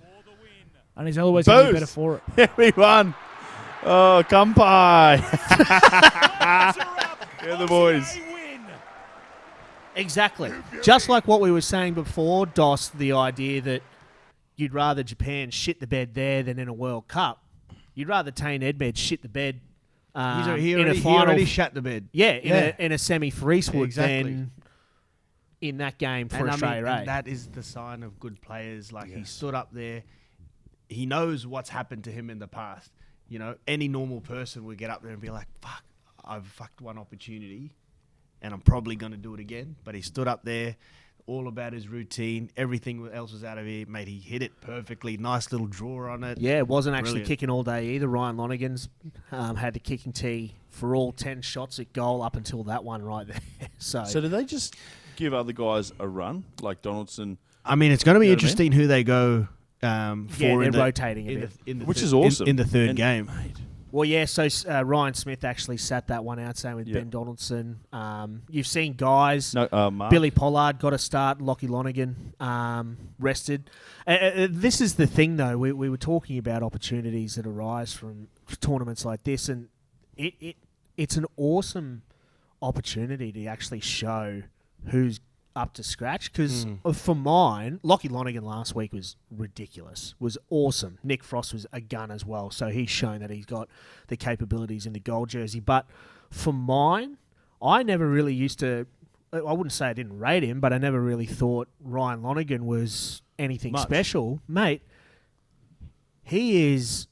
and he's always going to be Boost. better for it. Yeah, we won. Oh, kampai. Yeah, the boys. Exactly. Just like what we were saying before, DOS, the idea that you'd rather Japan shit the bed there than in a World Cup. You'd rather Tane Edmed shit the bed He in a final. already shat the bed. In a semi for Eastwood Exactly. than in that game for And Australia. and that is the sign of good players. Like, he stood up there. He knows what's happened to him in the past. You know, any normal person would get up there and be like, fuck, I've fucked one opportunity and I'm probably going to do it again. But he stood up there, all about his routine. Everything else was out of here. Mate, he hit it perfectly. Nice little draw on it. Yeah, it wasn't actually Brilliant. kicking all day either. Ryan Lonergan's had the kicking tee for all 10 shots at goal up until that one right there. So So do they just give other guys a run, like Donaldson? I mean, it's going to be You know what I interesting who they go for they're in the, rotating a in bit. the, in the Which thir- is awesome. in the third And- game. Well, yeah, so Ryan Smith actually sat that one out, same with Yeah. Ben Donaldson. You've seen guys. No, Mark. Billy Pollard got a start. Lockie Lonergan rested. This is the thing, though. We were talking about opportunities that arise from tournaments like this, and it's an awesome opportunity to actually show who's up to scratch. Because for mine, Lockie Lonergan last week was ridiculous. Was awesome. Nick Frost was a gun as well, so he's shown that he's got the capabilities in the gold jersey. But for mine, I never really used to. I wouldn't say I didn't rate him, but I never really thought Ryan Lonergan was anything special, mate. He's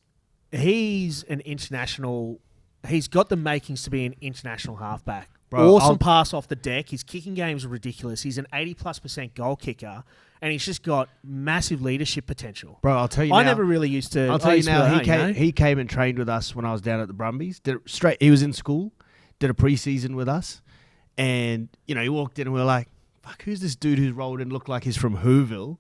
an international. He's got the makings to be an international halfback Awesome pass off the deck. His kicking game's ridiculous. He's an 80+% goal kicker, and he's just got massive leadership potential. Bro, I'll tell you I now. never really used to. I'll tell you now. He came and trained with us when I was down at the Brumbies. He was in school, did a preseason with us, and he walked in and we were like, "Fuck, who's this dude who's rolled in? Looked like he's from Whoville."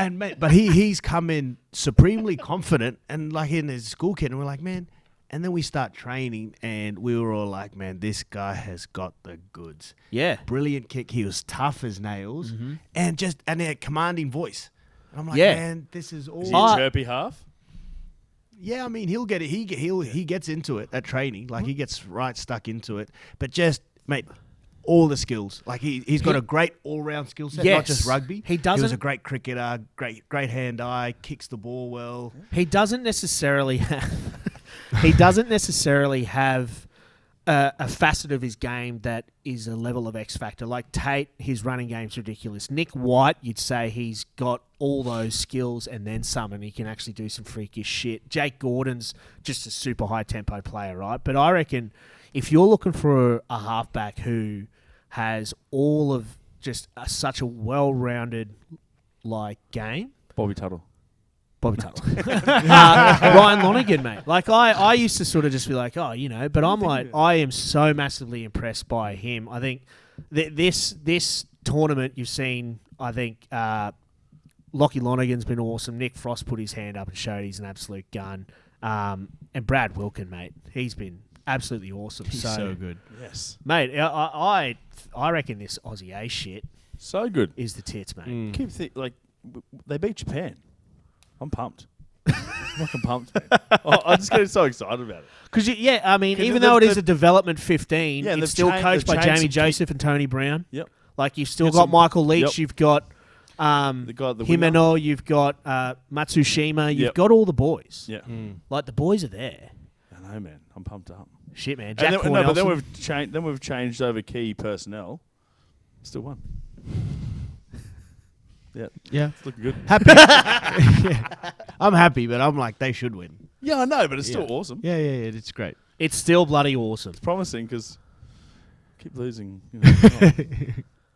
And mate, but he's come in supremely confident and like in his school kid, and we're like, man. And then we start training, and we were all like, man, this guy has got the goods. Yeah, brilliant kick. He was tough as nails, and a commanding voice. And I'm like, man, this is all. Is he a chirpy half? Yeah, I mean, he'll get it. He gets into it at training, like he gets right stuck into it. But just mate. All the skills, like he's got a great all-round skill set, not just rugby. He was a great cricketer, great hand-eye, kicks the ball well. He doesn't necessarily have. He doesn't necessarily have a facet of his game that is a level of X factor. Like Tate, his running game's ridiculous. Nick White, you'd say he's got all those skills and then some, and he can actually do some freakish shit. Jake Gordon's just a super high-tempo player, right? But I reckon if you're looking for a halfback who has all of just such a well-rounded game. Bobby Tuttle. Ryan Lonergan, mate. Like, I used to sort of just be like, but I'm like, I am so massively impressed by him. I think this tournament you've seen, I think Lockie Lonergan's been awesome. Nick Frost put his hand up and showed he's an absolute gun. And Brad Wilkin, mate, he's been absolutely awesome. He's so good. Yes. Mate, I reckon this Aussie A shit so good is the tits, mate. They beat Japan. I'm pumped. I'm fucking pumped. I'm just getting so excited about it. Because, even though it is a development 15, it's still coached by Jamie Joseph and Tony Brown. Yep. Like, you've still got Michael Leach, you've got the Himeno, you've got Matsushima, you've got all the boys. Yeah. Like, the boys are there. I know, man. I'm pumped up. Shit, man. But then we've changed over key personnel. Still won. Yeah. It's looking good. Happy. I'm happy, but I'm like, they should win. Yeah, I know, but it's still awesome. Yeah, it's great. It's still bloody awesome. It's promising because keep losing.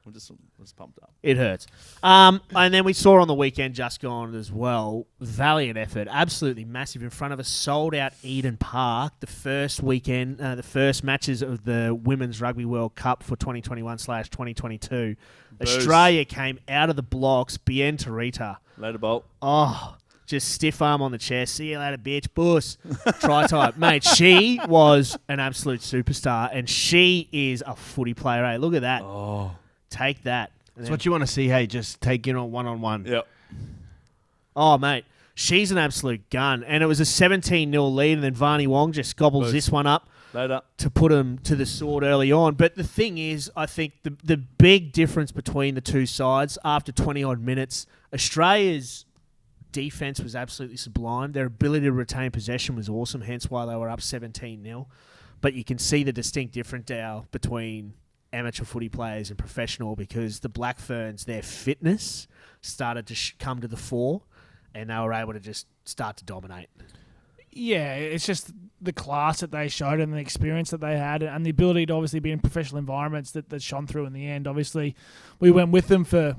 I'm just pumped up. It hurts. And then we saw on the weekend just gone as well, valiant effort, absolutely massive in front of a sold-out Eden Park, the first weekend, the first matches of the Women's Rugby World Cup for 2021/2022. Australia came out of the blocks, bien Tarita. Later, Bolt. Oh, just stiff arm on the chest. See you later, bitch. Boss. Try type. Mate, she was an absolute superstar, and she is a footy player. Hey, look at that. Oh. Take that. That's what you want to see, hey, just take in on one-on-one. Yep. Oh, mate. She's an absolute gun. And it was a 17-0 lead, and then Varney Wong just gobbles this one up later to put him to the sword early on. But the thing is, I think the big difference between the two sides after 20-odd minutes, Australia's defense was absolutely sublime. Their ability to retain possession was awesome, hence why they were up 17-0. But you can see the distinct difference now between amateur footy players and professional, because the Black Ferns, their fitness started to come to the fore, and they were able to just start to dominate. Yeah, it's just the class that they showed and the experience that they had and the ability to obviously be in professional environments that shone through in the end. Obviously, we went with them for,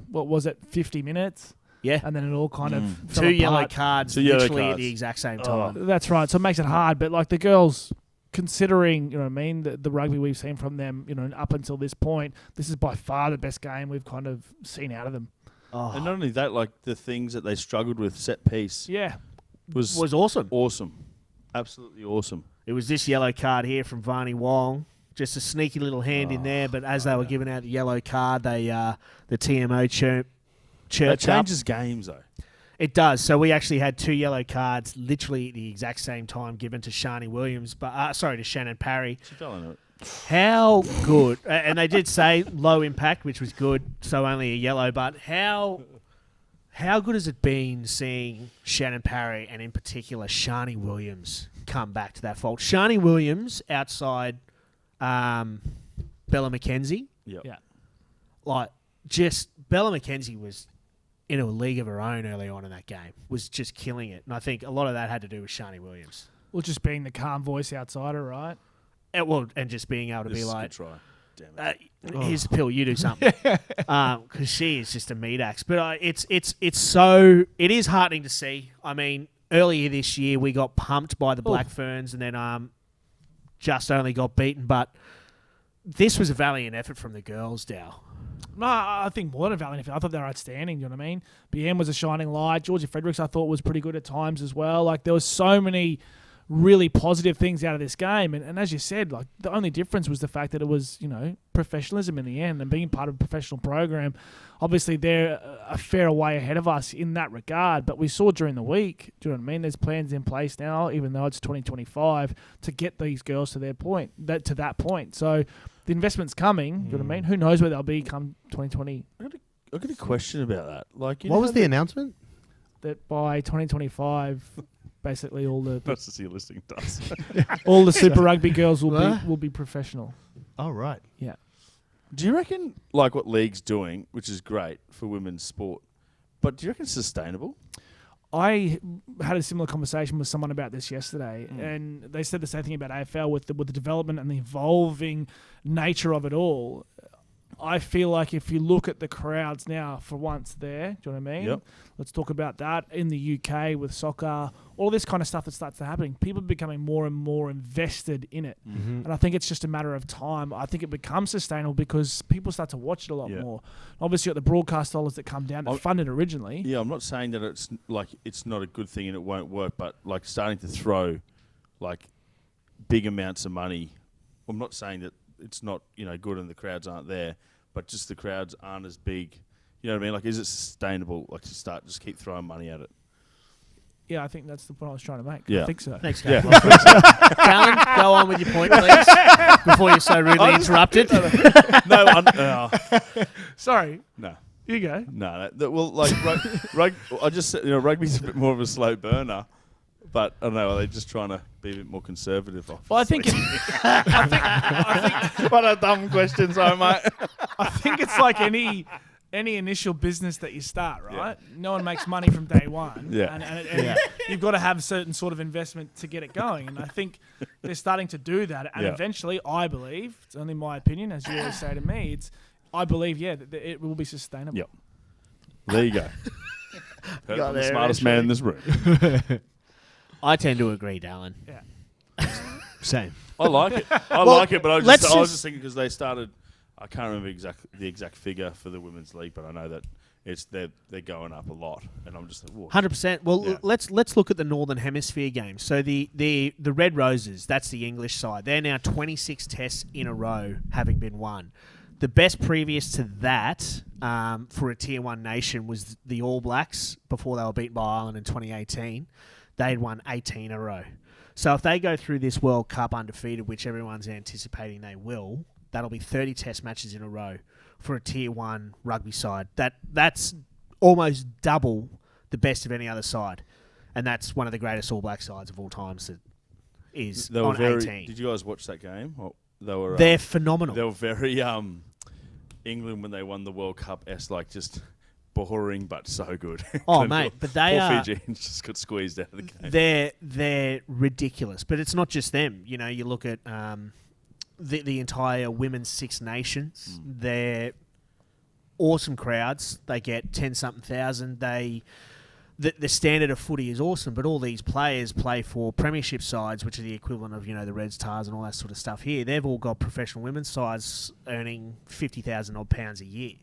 50 minutes? Yeah. And then it all kind of fell Two apart. yellow cards literally at the exact same time. That's right. So it makes it hard. But like the girls, considering, the rugby we've seen from them, up until this point, this is by far the best game we've kind of seen out of them. Oh. And not only that, like the things that they struggled with, set piece. Yeah. Was awesome. Awesome. Absolutely awesome. It was this yellow card here from Varney Wong. Just a sneaky little hand in there, but as they were giving out the yellow card, the TMO chirped That changes games, though. It does. So we actually had two yellow cards literally at the exact same time given to Shani Williams, to Shannon Parry. She fell into it. How good, and they did say low impact, which was good, so only a yellow, but how good has it been seeing Shannon Parry and in particular Shani Williams come back to that fold? Shani Williams outside Bella McKenzie. Yep. Yeah. Bella McKenzie was in a league of her own early on in that game, was just killing it. And I think a lot of that had to do with Shani Williams. Well, just being the calm voice outsider, right? And just being able to This be is a like, good try. Damn it. here's the pill, you do something. Because she is just a meat axe. But it is heartening to see. I mean, earlier this year we got pumped by the Black Ferns and then just only got beaten. But this was a valiant effort from the girls, Dow. No, I think more than a valiant effort. I thought they were outstanding, you know what I mean? BM was a shining light. Georgia Fredericks, I thought, was pretty good at times as well. Like, there was so many really positive things out of this game. And as you said, like, the only difference was the fact that it was, professionalism in the end and being part of a professional program. Obviously, they're a fair way ahead of us in that regard. But we saw during the week, do you know what I mean? There's plans in place now, even though it's 2025, to get these girls to that point. So the investment's coming, do you know what I mean? Who knows where they'll be come 2020. I've got a question about that. Like, What was the announcement? That by 2025, basically all the That's just your listing does. all the Super Rugby girls will be professional. Oh, right. Yeah. Do you reckon, like what League's doing, which is great for women's sport, but do you reckon it's sustainable? I had a similar conversation with someone about this yesterday, and they said the same thing about AFL with the development and the evolving nature of it all. I feel like if you look at the crowds now, for once there, do you know what I mean? Yep. Let's talk about that in the UK with soccer, all this kind of stuff that starts to happen. People are becoming more and more invested in it. Mm-hmm. And I think it's just a matter of time. I think it becomes sustainable because people start to watch it a lot more. Obviously, you've got the broadcast dollars that come down that funded originally. Yeah, I'm not saying that it's not a good thing and it won't work, but like starting to throw like big amounts of money. I'm not saying that it's not, good and the crowds aren't there, but just the crowds aren't as big. You know what I mean? Like, is it sustainable, like, to just keep throwing money at it? Yeah, I think that's the point I was trying to make. Yeah. I think so. Thanks, Galen. Galen, go on with your point, please, before you're so rudely interrupted. Sorry. No. You go. No. I just said, rugby's a bit more of a slow burner. But I don't know, are they just trying to be a bit more conservative? Well, I think What a dumb question, sorry, mate. I think it's like any initial business that you start, right? Yeah. No one makes money from day one. Yeah. And you've got to have a certain sort of investment to get it going. And I think they're starting to do that. And eventually, I believe, it's only my opinion, as you always say to me, I believe, that it will be sustainable. Yep. There you go. I'm the smartest man in this room. I tend to agree, Dallin. Yeah. Same. I like it. But I was just thinking because they started. I can't remember the exact figure for the women's league, but I know that they're going up a lot, and I'm just like, 100%. Well, let's look at the Northern Hemisphere games. So the Red Roses, that's the English side. They're now 26 tests in a row having been won. The best previous to that for a Tier 1 nation was the All Blacks before they were beaten by Ireland in 2018. They'd won 18 in a row. So if they go through this World Cup undefeated, which everyone's anticipating they will, that'll be 30 test matches in a row for a Tier 1 rugby side. That's almost double the best of any other side. And that's one of the greatest All Black sides of all times that is on 18. Did you guys watch that game? They're phenomenal. They were very England when they won the World Cup. Just boring, but so good. Oh, mate, but they are... Fijians just got squeezed out of the game. They're ridiculous. But it's not just them. You look at the entire Women's Six Nations. They're awesome crowds. They get 10-something thousand. The standard of footy is awesome, but all these players play for premiership sides, which are the equivalent of, the Reds, Tars and all that sort of stuff here. They've all got professional women's sides earning 50,000 odd pounds a year.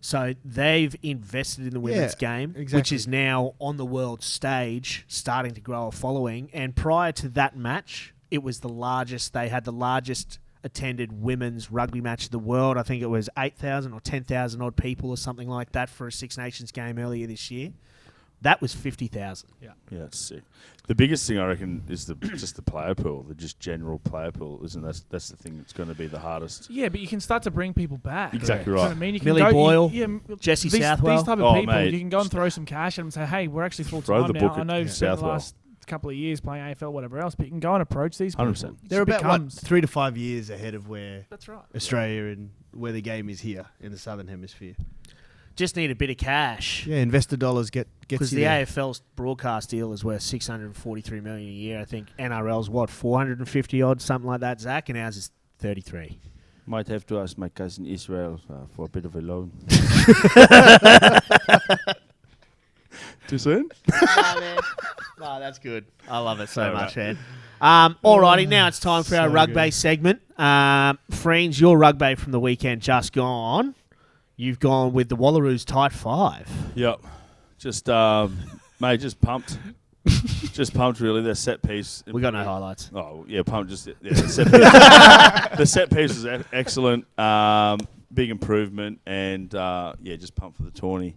So they've invested in the women's game, which is now on the world stage, starting to grow a following. And prior to that match, it was the largest. They had the largest attended women's rugby match of the world. I think it was 8,000 or 10,000 odd people or something like that for a Six Nations game earlier this year. That was 50,000. Yeah, it's sick. The biggest thing I reckon is just the player pool, the just general player pool, isn't that's the thing that's going to be the hardest. Yeah, but you can start to bring people back. Exactly right. You know what I mean? You can Millie Boyle, Jesse Southwell. These type of people, mate. you can go and throw some cash at them and say, hey, we're actually full time now. I know you've spent the last couple of years playing AFL, whatever else, but you can go and approach these people. 100%. They're about 3 to 5 years ahead of where that's right. Australia and where the game is here in the Southern Hemisphere. just need a bit of cash. Yeah, investor dollars gets Because you the there. AFL's broadcast deal is worth $643 million a year. I think NRL's what, 450 odd, something like that, Zach, and ours is 33. Might have to ask my cousin Israel for a bit of a loan. Too soon? No, that's good. I love it so much, man. Alrighty, now it's time for our rugby segment. Friends, your rugby from the weekend just gone. You've gone with the Wallaroos tight 5. Yep. Just, mate, just pumped. Just pumped, really. Their set piece. We got no highlights. Oh, yeah, pumped. Just the set piece. The set piece was excellent. Big improvement. And, just pumped for the tourney.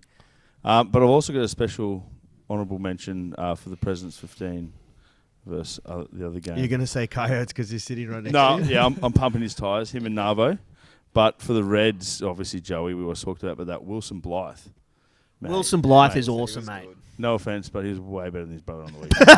But I've also got a special honourable mention for the President's 15 versus the other game. You're going to say Coyotes because he's sitting right next No, to you? yeah, I'm pumping his tyres, him and Navo. But for the Reds, obviously Joey, we always talked about, but that Wilson Blythe. Mate, Wilson Blythe mate, is awesome, mate. No offence, but he was way better than his brother on the weekend.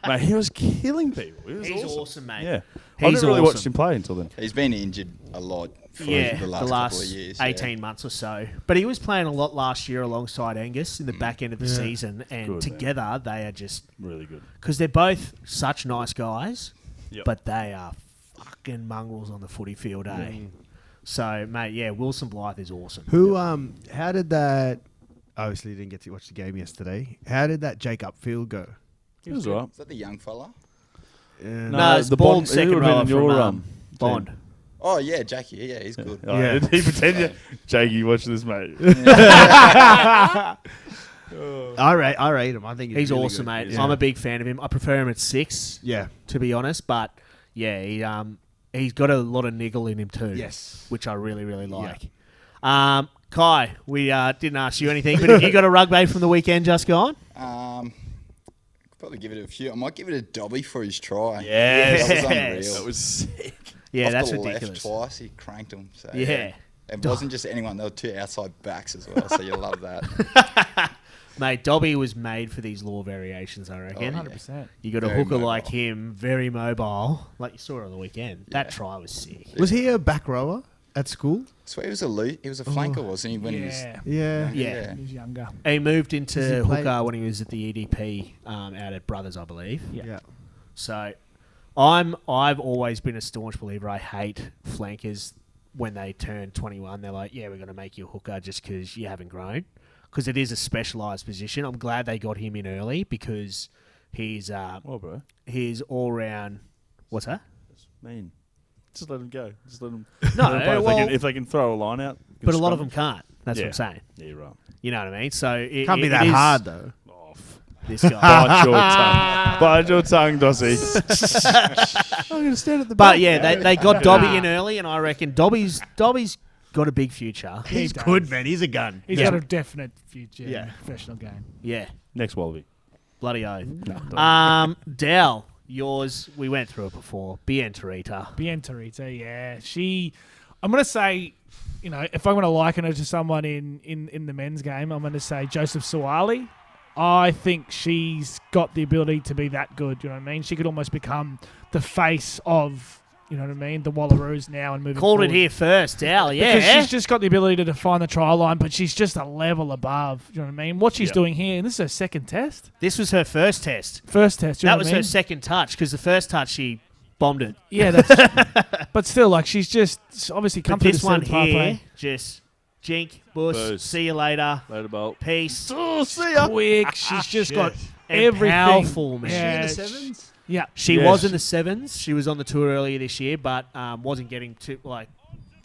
Mate, he was killing people. He was He's awesome, mate. Yeah. I He's didn't really awesome. watch him play until then. He's been injured a lot for Yeah, the last couple of years. 18 months or so. But he was playing a lot last year alongside Angus in the back end of the season, and Good, together they are just... Really good. Because they're both such nice guys, Yep. but they are fucking mongrels on the footy field, eh? So, mate, yeah, Wilson Blythe is awesome. How did that... Obviously, didn't get to watch the game yesterday. How did that Jake Upfield go? He was all right. Is that the young fella? No, it's the bald Bond- second he would've rower been in your, from Bond. Oh, yeah, Jackie. Yeah, he's good. Oh, Yeah. He pretended. Jakey, watch this, mate. I rate him. I think He's really awesome, good. mate. Yeah. I'm a big fan of him. I prefer him at 6, Yeah. to be honest. But, yeah, he's got a lot of niggle in him too. Yes. Which I really, really like. Kai, we didn't ask you anything, but have you got a rugby from the weekend just gone? Could probably give it a few. I might give it a Dobby for his try. Yes. That was unreal. That was sick. Yeah, Off that's the ridiculous. left twice, he cranked him. So, Yeah. It wasn't just anyone. There were 2 outside backs as well, so you love that. Mate, Dobby was made for these law variations, I reckon. 100%. You got a Very hooker like mobile. him, very mobile, like you saw on the weekend. That try was sick. Was he a back rower at school? So he was a flanker, wasn't he? When he was, Yeah. Yeah. Yeah. He was younger. He moved into Does he play- hooker when he was at the EDP out at Brothers, I believe. Yeah. So I've always been a staunch believer. I hate flankers when they turn 21. They're like, yeah, we're going to make you a hooker just because you haven't grown. Because it is a specialised position. I'm glad they got him in early because he's Well, bro. his all-round... What's that? Mean. Just let him go. Just let him. No, let him play. well- if they can throw a line out. But a lot of them can't. That's what I'm saying. Yeah, right. You know what I mean? So it Can't be it that is hard, though. Oh, This guy. bite your tongue. Bite your tongue, Dossie. I'm going to stand at the back. But yeah, they got Dobby in early, and I reckon Dobby's got a big future. He's does. good, man. He's a gun. He's got a definite future in Yeah. the professional game. Yeah, Next Wallaby. bloody oath. No, Dal, yours, we went through it before. Bien Tarita. Bien Tarita, yeah. I'm going to say, if I'm going to liken her to someone in the men's game, I'm going to say Joseph Suwali. I think she's got the ability to be that good, you know what I mean? She could almost become the face of, you know what I mean, the Wallaroos now and moving Called forward. it here first, Dal, yeah. Because she's just got the ability to define the try line, but she's just a level above, you know what I mean? What she's Yep. doing here, and this is her second test? This was her first test. First test, you know That what was I mean? her second touch, because the first touch she bombed it. Yeah, that's, but still, like, she's just obviously come But through this the one centre pathway. here, just jink, bush, Boost. see you later, Later, Bolt. peace. Oh, see ya. Quick, she's just got And everything. powerful, man. Yeah, In the sevens? yeah. She Yes. was in the sevens. She was on the tour earlier this year, but wasn't getting too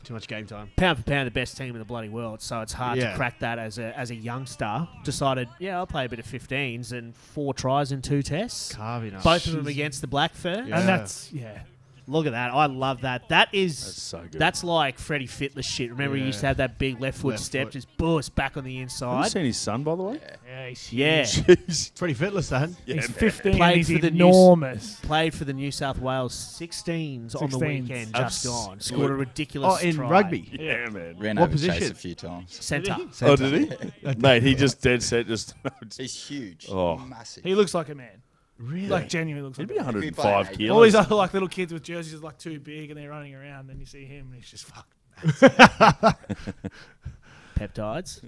Too much game time. pound for pound the best team in the bloody world. So it's hard to Yeah. crack that as a youngster. Decided, I'll play a bit of 15s and 4 tries in 2 tests. Carving up. Both of them against the Black Fur. Yeah. And that's, Look at that. I love that. That's so good. That's like Freddie Fitler shit. Remember he used to have that big left foot Left step, foot. just boost back on the Have you inside. seen his son, by the way? Yeah, he's Yeah. Jeez. Pretty fitless, son. He's 15 Played and he's for the enormous. Played for the New South Wales 16s on the 16s. weekend, That's just gone. good. Scored a ridiculous Oh, in try. rugby. Yeah, man. Ran What over Chase position? a few times. Centre. Oh, did he? Mate, he just dead set. Just He's huge. Oh. Massive. He looks like a man. Really? Like, genuinely looks he'd like be a man. 105 All kilos. All these other like little kids with jerseys like too big and they're running around. Then you see him and he's just fucking. Peptides.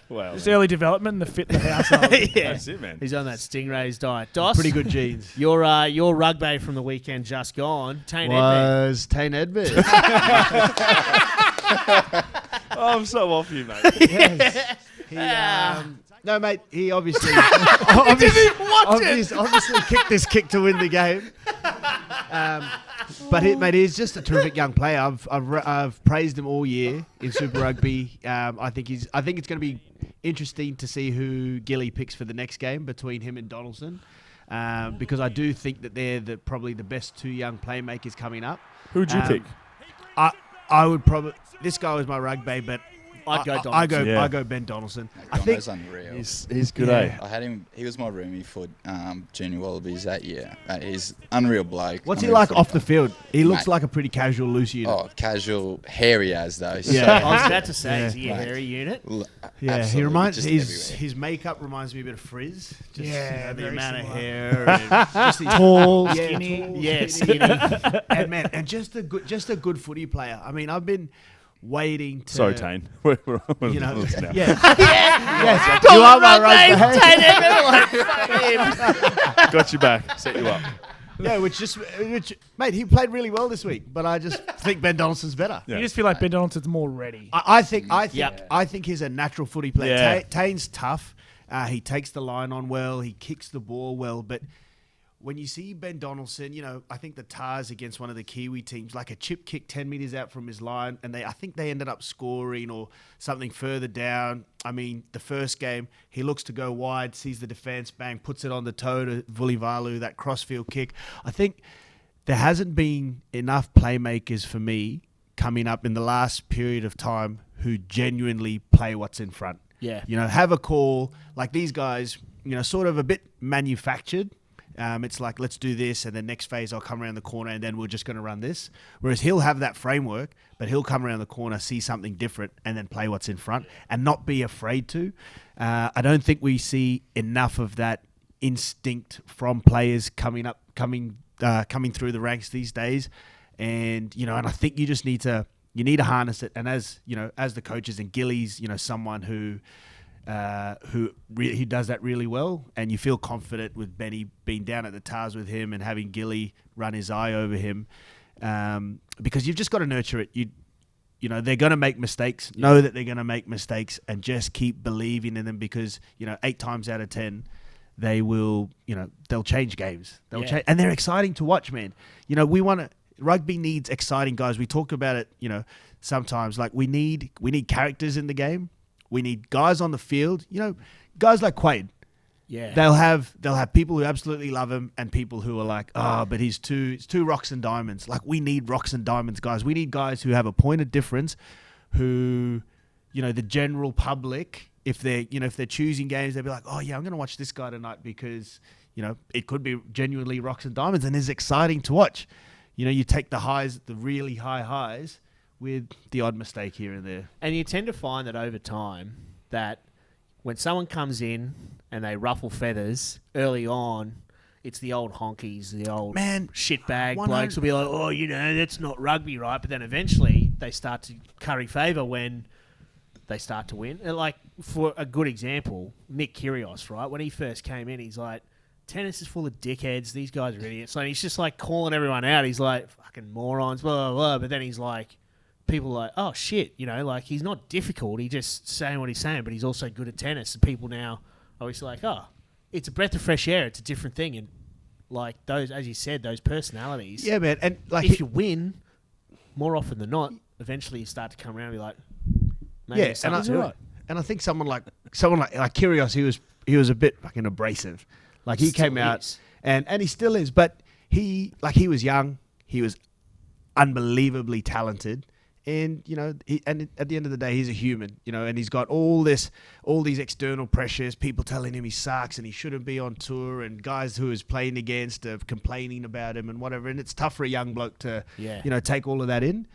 Well, Just early development and the fit in the household. Yeah. that's it, man. He's on that Stingrays diet. Dos, Pretty good genes. Your rugby from the weekend just gone. Tane Edberg. Was Tane Edberg. Oh, I'm so off you, mate. No, mate. He obviously obviously kicked this kick to win the game. But mate, he's just a terrific young player. I've praised him all year in Super Rugby. I think it's going to be interesting to see who Gilly picks for the next game between him and Donaldson, because I do think that they're probably the best two young playmakers coming up. Who'd you pick? I would probably. This guy was my rugby, but I'd go Donaldson. I go Ben Donaldson. I think Donald's unreal. He's good, Yeah. I had him. He was my roomie for junior Wallabies that year. He's unreal bloke. What's he unreal like footy off the player. field? He looks Mate. like a pretty casual loose unit. Oh, casual, hairy as though. Yeah. I was about to say, is he a Mate. hairy unit? Yeah, Absolutely, he reminds just his everywhere. his makeup reminds me a bit of Frizz. Just, Yeah, the very amount similar. of hair, and just his Tall, Yeah, skinny. tall, Yeah, skinny. skinny. and man, and just a good footy player. I mean, I've been waiting to. Sorry, Tane. We're on You know, this now. yeah, yes, you are my rugby. Tane Edberg, like, fuck him. Got you back. Set you up. Yeah, which mate, he played really well this week, but I just think Ben Donaldson's better. Yeah. You just feel like Ben Donaldson's more ready. I think Yeah. I think he's a natural footy player. Yeah. Tane's tough. He takes the line on well. He kicks the ball well. But when you see Ben Donaldson, I think the Tars against one of the Kiwi teams, like a chip kick 10 metres out from his line, and I think they ended up scoring or something further down. I mean, the first game, he looks to go wide, sees the defence, bang, puts it on the toe to Vulivalu, that crossfield kick. I think there hasn't been enough playmakers for me coming up in the last period of time who genuinely play what's in front. Yeah. Have a call. Like these guys, sort of a bit manufactured. It's like, let's do this, and then next phase I'll come around the corner, and then we're just going to run this. Whereas he'll have that framework, but he'll come around the corner, see something different, and then play what's in front, and not be afraid to. I don't think we see enough of that instinct from players coming through the ranks these days. And and I think you just need to harness it. And as the coaches, and Gilly's someone who does that really well, and you feel confident with Benny being down at the Tars with him and having Gilly run his eye over him, because you've just got to nurture it. They're going to make mistakes. Know that they're going to make mistakes, and just keep believing in them, because 8 times out of 10 they will. They'll change games. They'll change, and they're exciting to watch, man. Rugby needs exciting guys. We talk about it. Sometimes like we need characters in the game. We need guys on the field, guys like Quaid. Yeah. They'll have people who absolutely love him, and people who are like, but it's too rocks and diamonds. Like, we need rocks and diamonds guys. We need guys who have a point of difference, who, the general public, if they're choosing games, they'll be like, oh yeah, I'm going to watch this guy tonight because, it could be genuinely rocks and diamonds and is exciting to watch. You take the highs, the really high highs, with the odd mistake here and there. And you tend to find that over time, that when someone comes in and they ruffle feathers early on, it's the old honkies, the old shitbag blokes will be like, oh, that's not rugby, right? But then eventually they start to curry favour when they start to win. And like, for a good example, Nick Kyrgios, right? When he first came in, he's like, tennis is full of dickheads. These guys are idiots. Like, he's just like calling everyone out. He's like, fucking morons, blah, blah, blah. But then he's like, people are like, oh shit, like, he's not difficult. He's just saying what he's saying, but he's also good at tennis. And people now are always like, oh, it's a breath of fresh air. It's a different thing. And like those, as you said, those personalities. Yeah, man. And like, if you win, more often than not, eventually you start to come around and be like, maybe yeah, and I think someone like Kyrgios, he was a bit fucking abrasive. Like, he came out, and he still is, but he was young, he was unbelievably talented, and and at the end of the day, he's a human, and he's got all these external pressures, people telling him he sucks and he shouldn't be on tour, and guys who he's playing against are complaining about him and whatever, and it's tough for a young bloke to take all of that in.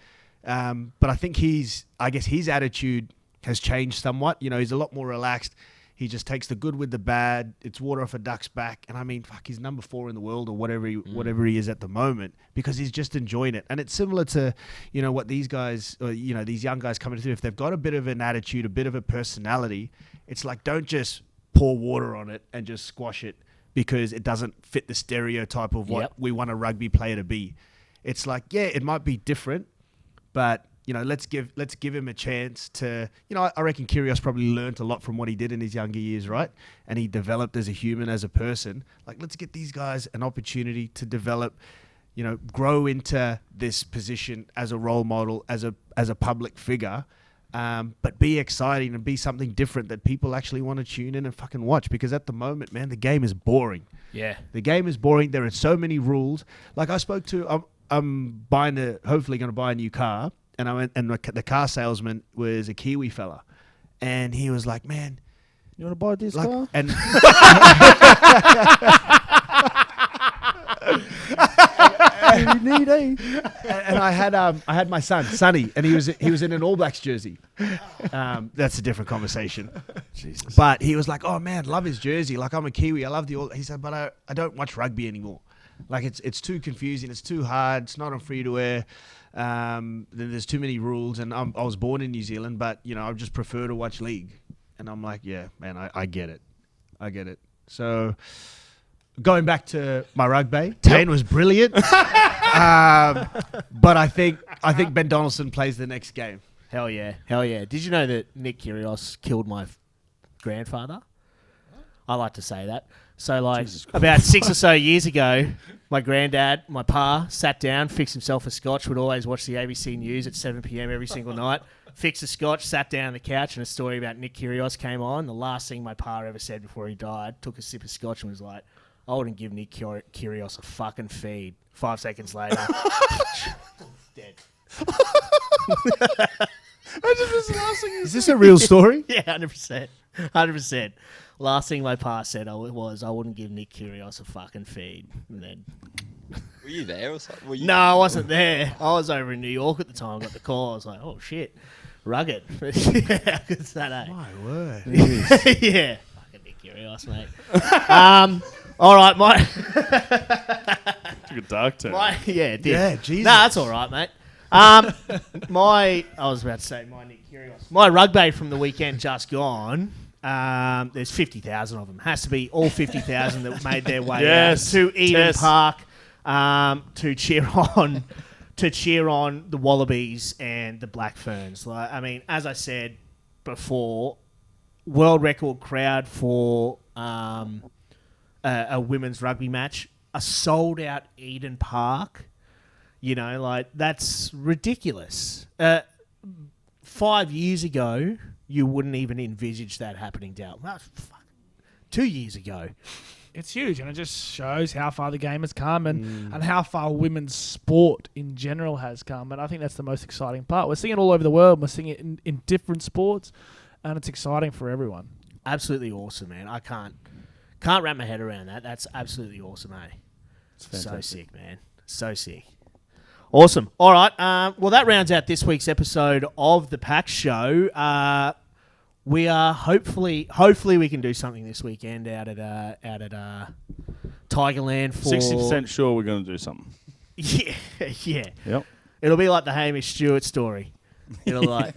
But I think his attitude has changed somewhat. He's a lot more relaxed. He just takes the good with the bad. It's water off a duck's back. And I mean, fuck, he's number 4 in the world or whatever he is at the moment because he's just enjoying it. And it's similar to, what these guys, or, these young guys coming through. If they've got a bit of an attitude, a bit of a personality, it's like, don't just pour water on it and just squash it because it doesn't fit the stereotype of what we want a rugby player to be. It's like, yeah, it might be different, but let's give him a chance to, I reckon Kyrgios probably learnt a lot from what he did in his younger years, right? And he developed as a human, as a person. Like, let's get these guys an opportunity to develop, grow into this position as a role model, as a public figure, but be exciting and be something different that people actually want to tune in and fucking watch. Because at the moment, man, the game is boring. Yeah. The game is boring. There are so many rules. Like I'm hopefully going to buy a new car. And I went, and the car salesman was a Kiwi fella, and he was like, "Man, you want to buy this car?" And and I had my son Sonny, and he was in an All Blacks jersey. That's a different conversation. Jesus. But he was like, "Oh man, love his jersey. Like, I'm a Kiwi. I love the All." He said, "But I don't watch rugby anymore. Like, it's too confusing. It's too hard. It's not on free to air. Then there's too many rules, and I was born in New Zealand, but I just prefer to watch league." And I'm like, yeah, man, I get it. So going back to my rugby, Tane was brilliant. But I think Ben Donaldson plays the next game. Hell yeah. Did you know that Nick Kyrgios killed my grandfather? I like to say that. So, like, about 6 or so years ago, my granddad, my pa, sat down, fixed himself a scotch, would always watch the ABC News at 7 p.m. every single night, fixed a scotch, sat down on the couch, and a story about Nick Kyrgios came on. The last thing my pa ever said before he died, took a sip of scotch and was like, "I wouldn't give Nick Kyrgios a fucking feed." 5 seconds later, dead. Is this a real story? Yeah, 100%. Last thing my pa said was, "I wouldn't give Nick Kyrgios a fucking feed." And then, were you there or something? No, I wasn't there. I was over in New York at the time. I got the call. I was like, "Oh shit, rugged." Yeah, it's that, eh? My word. Yeah, fucking Nick Kyrgios, mate. All right, Took a dark turn. Yeah, it did. Yeah, Jesus. Nah, that's all right, mate. I was about to say my Nick Kyrgios. My rugby from the weekend just gone. There's 50,000 of them. Has to be all 50,000 that made their way to Eden Park to cheer on the Wallabies and the Black Ferns. Like, I mean, as I said before, world record crowd for a women's rugby match. A sold out Eden Park. That's ridiculous. 5 years ago, you wouldn't even envisage that happening down. 2 years ago. It's huge, and it just shows how far the game has come and how far women's sport in general has come. And I think that's the most exciting part. We're seeing it all over the world. We're seeing it in different sports, and it's exciting for everyone. Absolutely awesome, man. I can't wrap my head around that. That's absolutely awesome, eh? It's fantastic. So sick, man. So sick. Awesome. All right. Well, that rounds out this week's episode of the PAC Show. We are hopefully we can do something this weekend out at Tigerland for 60% sure we're going to do something. Yeah. Yep. It'll be like the Hamish Stewart story. It'll like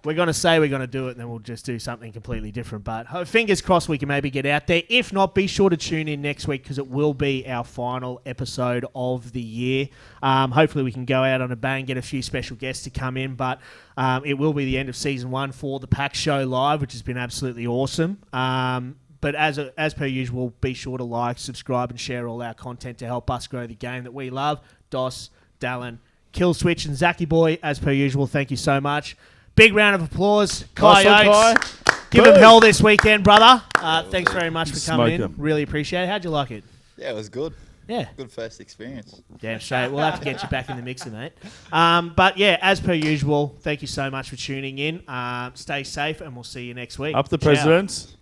we're going to say we're going to do it, and then we'll just do something completely different. But fingers crossed we can maybe get out there. If not, be sure to tune in next week because it will be our final episode of the year. Hopefully we can go out on a bang, get a few special guests to come in. But it will be the end of season 1 for the PAC Show Live, which has been absolutely awesome. But as per usual, be sure to like, subscribe, and share all our content to help us grow the game that we love. Dos, Dallin, Kill Switch, and Zachy Boy, as per usual, thank you so much. Big round of applause. Kai Oates. Give him hell this weekend, brother. Thanks very much for coming in. Really appreciate it. How'd you like it? Yeah, it was good. Yeah. Good first experience. Damn straight. We'll have to get you back in the mixer, mate. But yeah, as per usual, thank you so much for tuning in. Stay safe, and we'll see you next week. Up the Ciao. Presidents.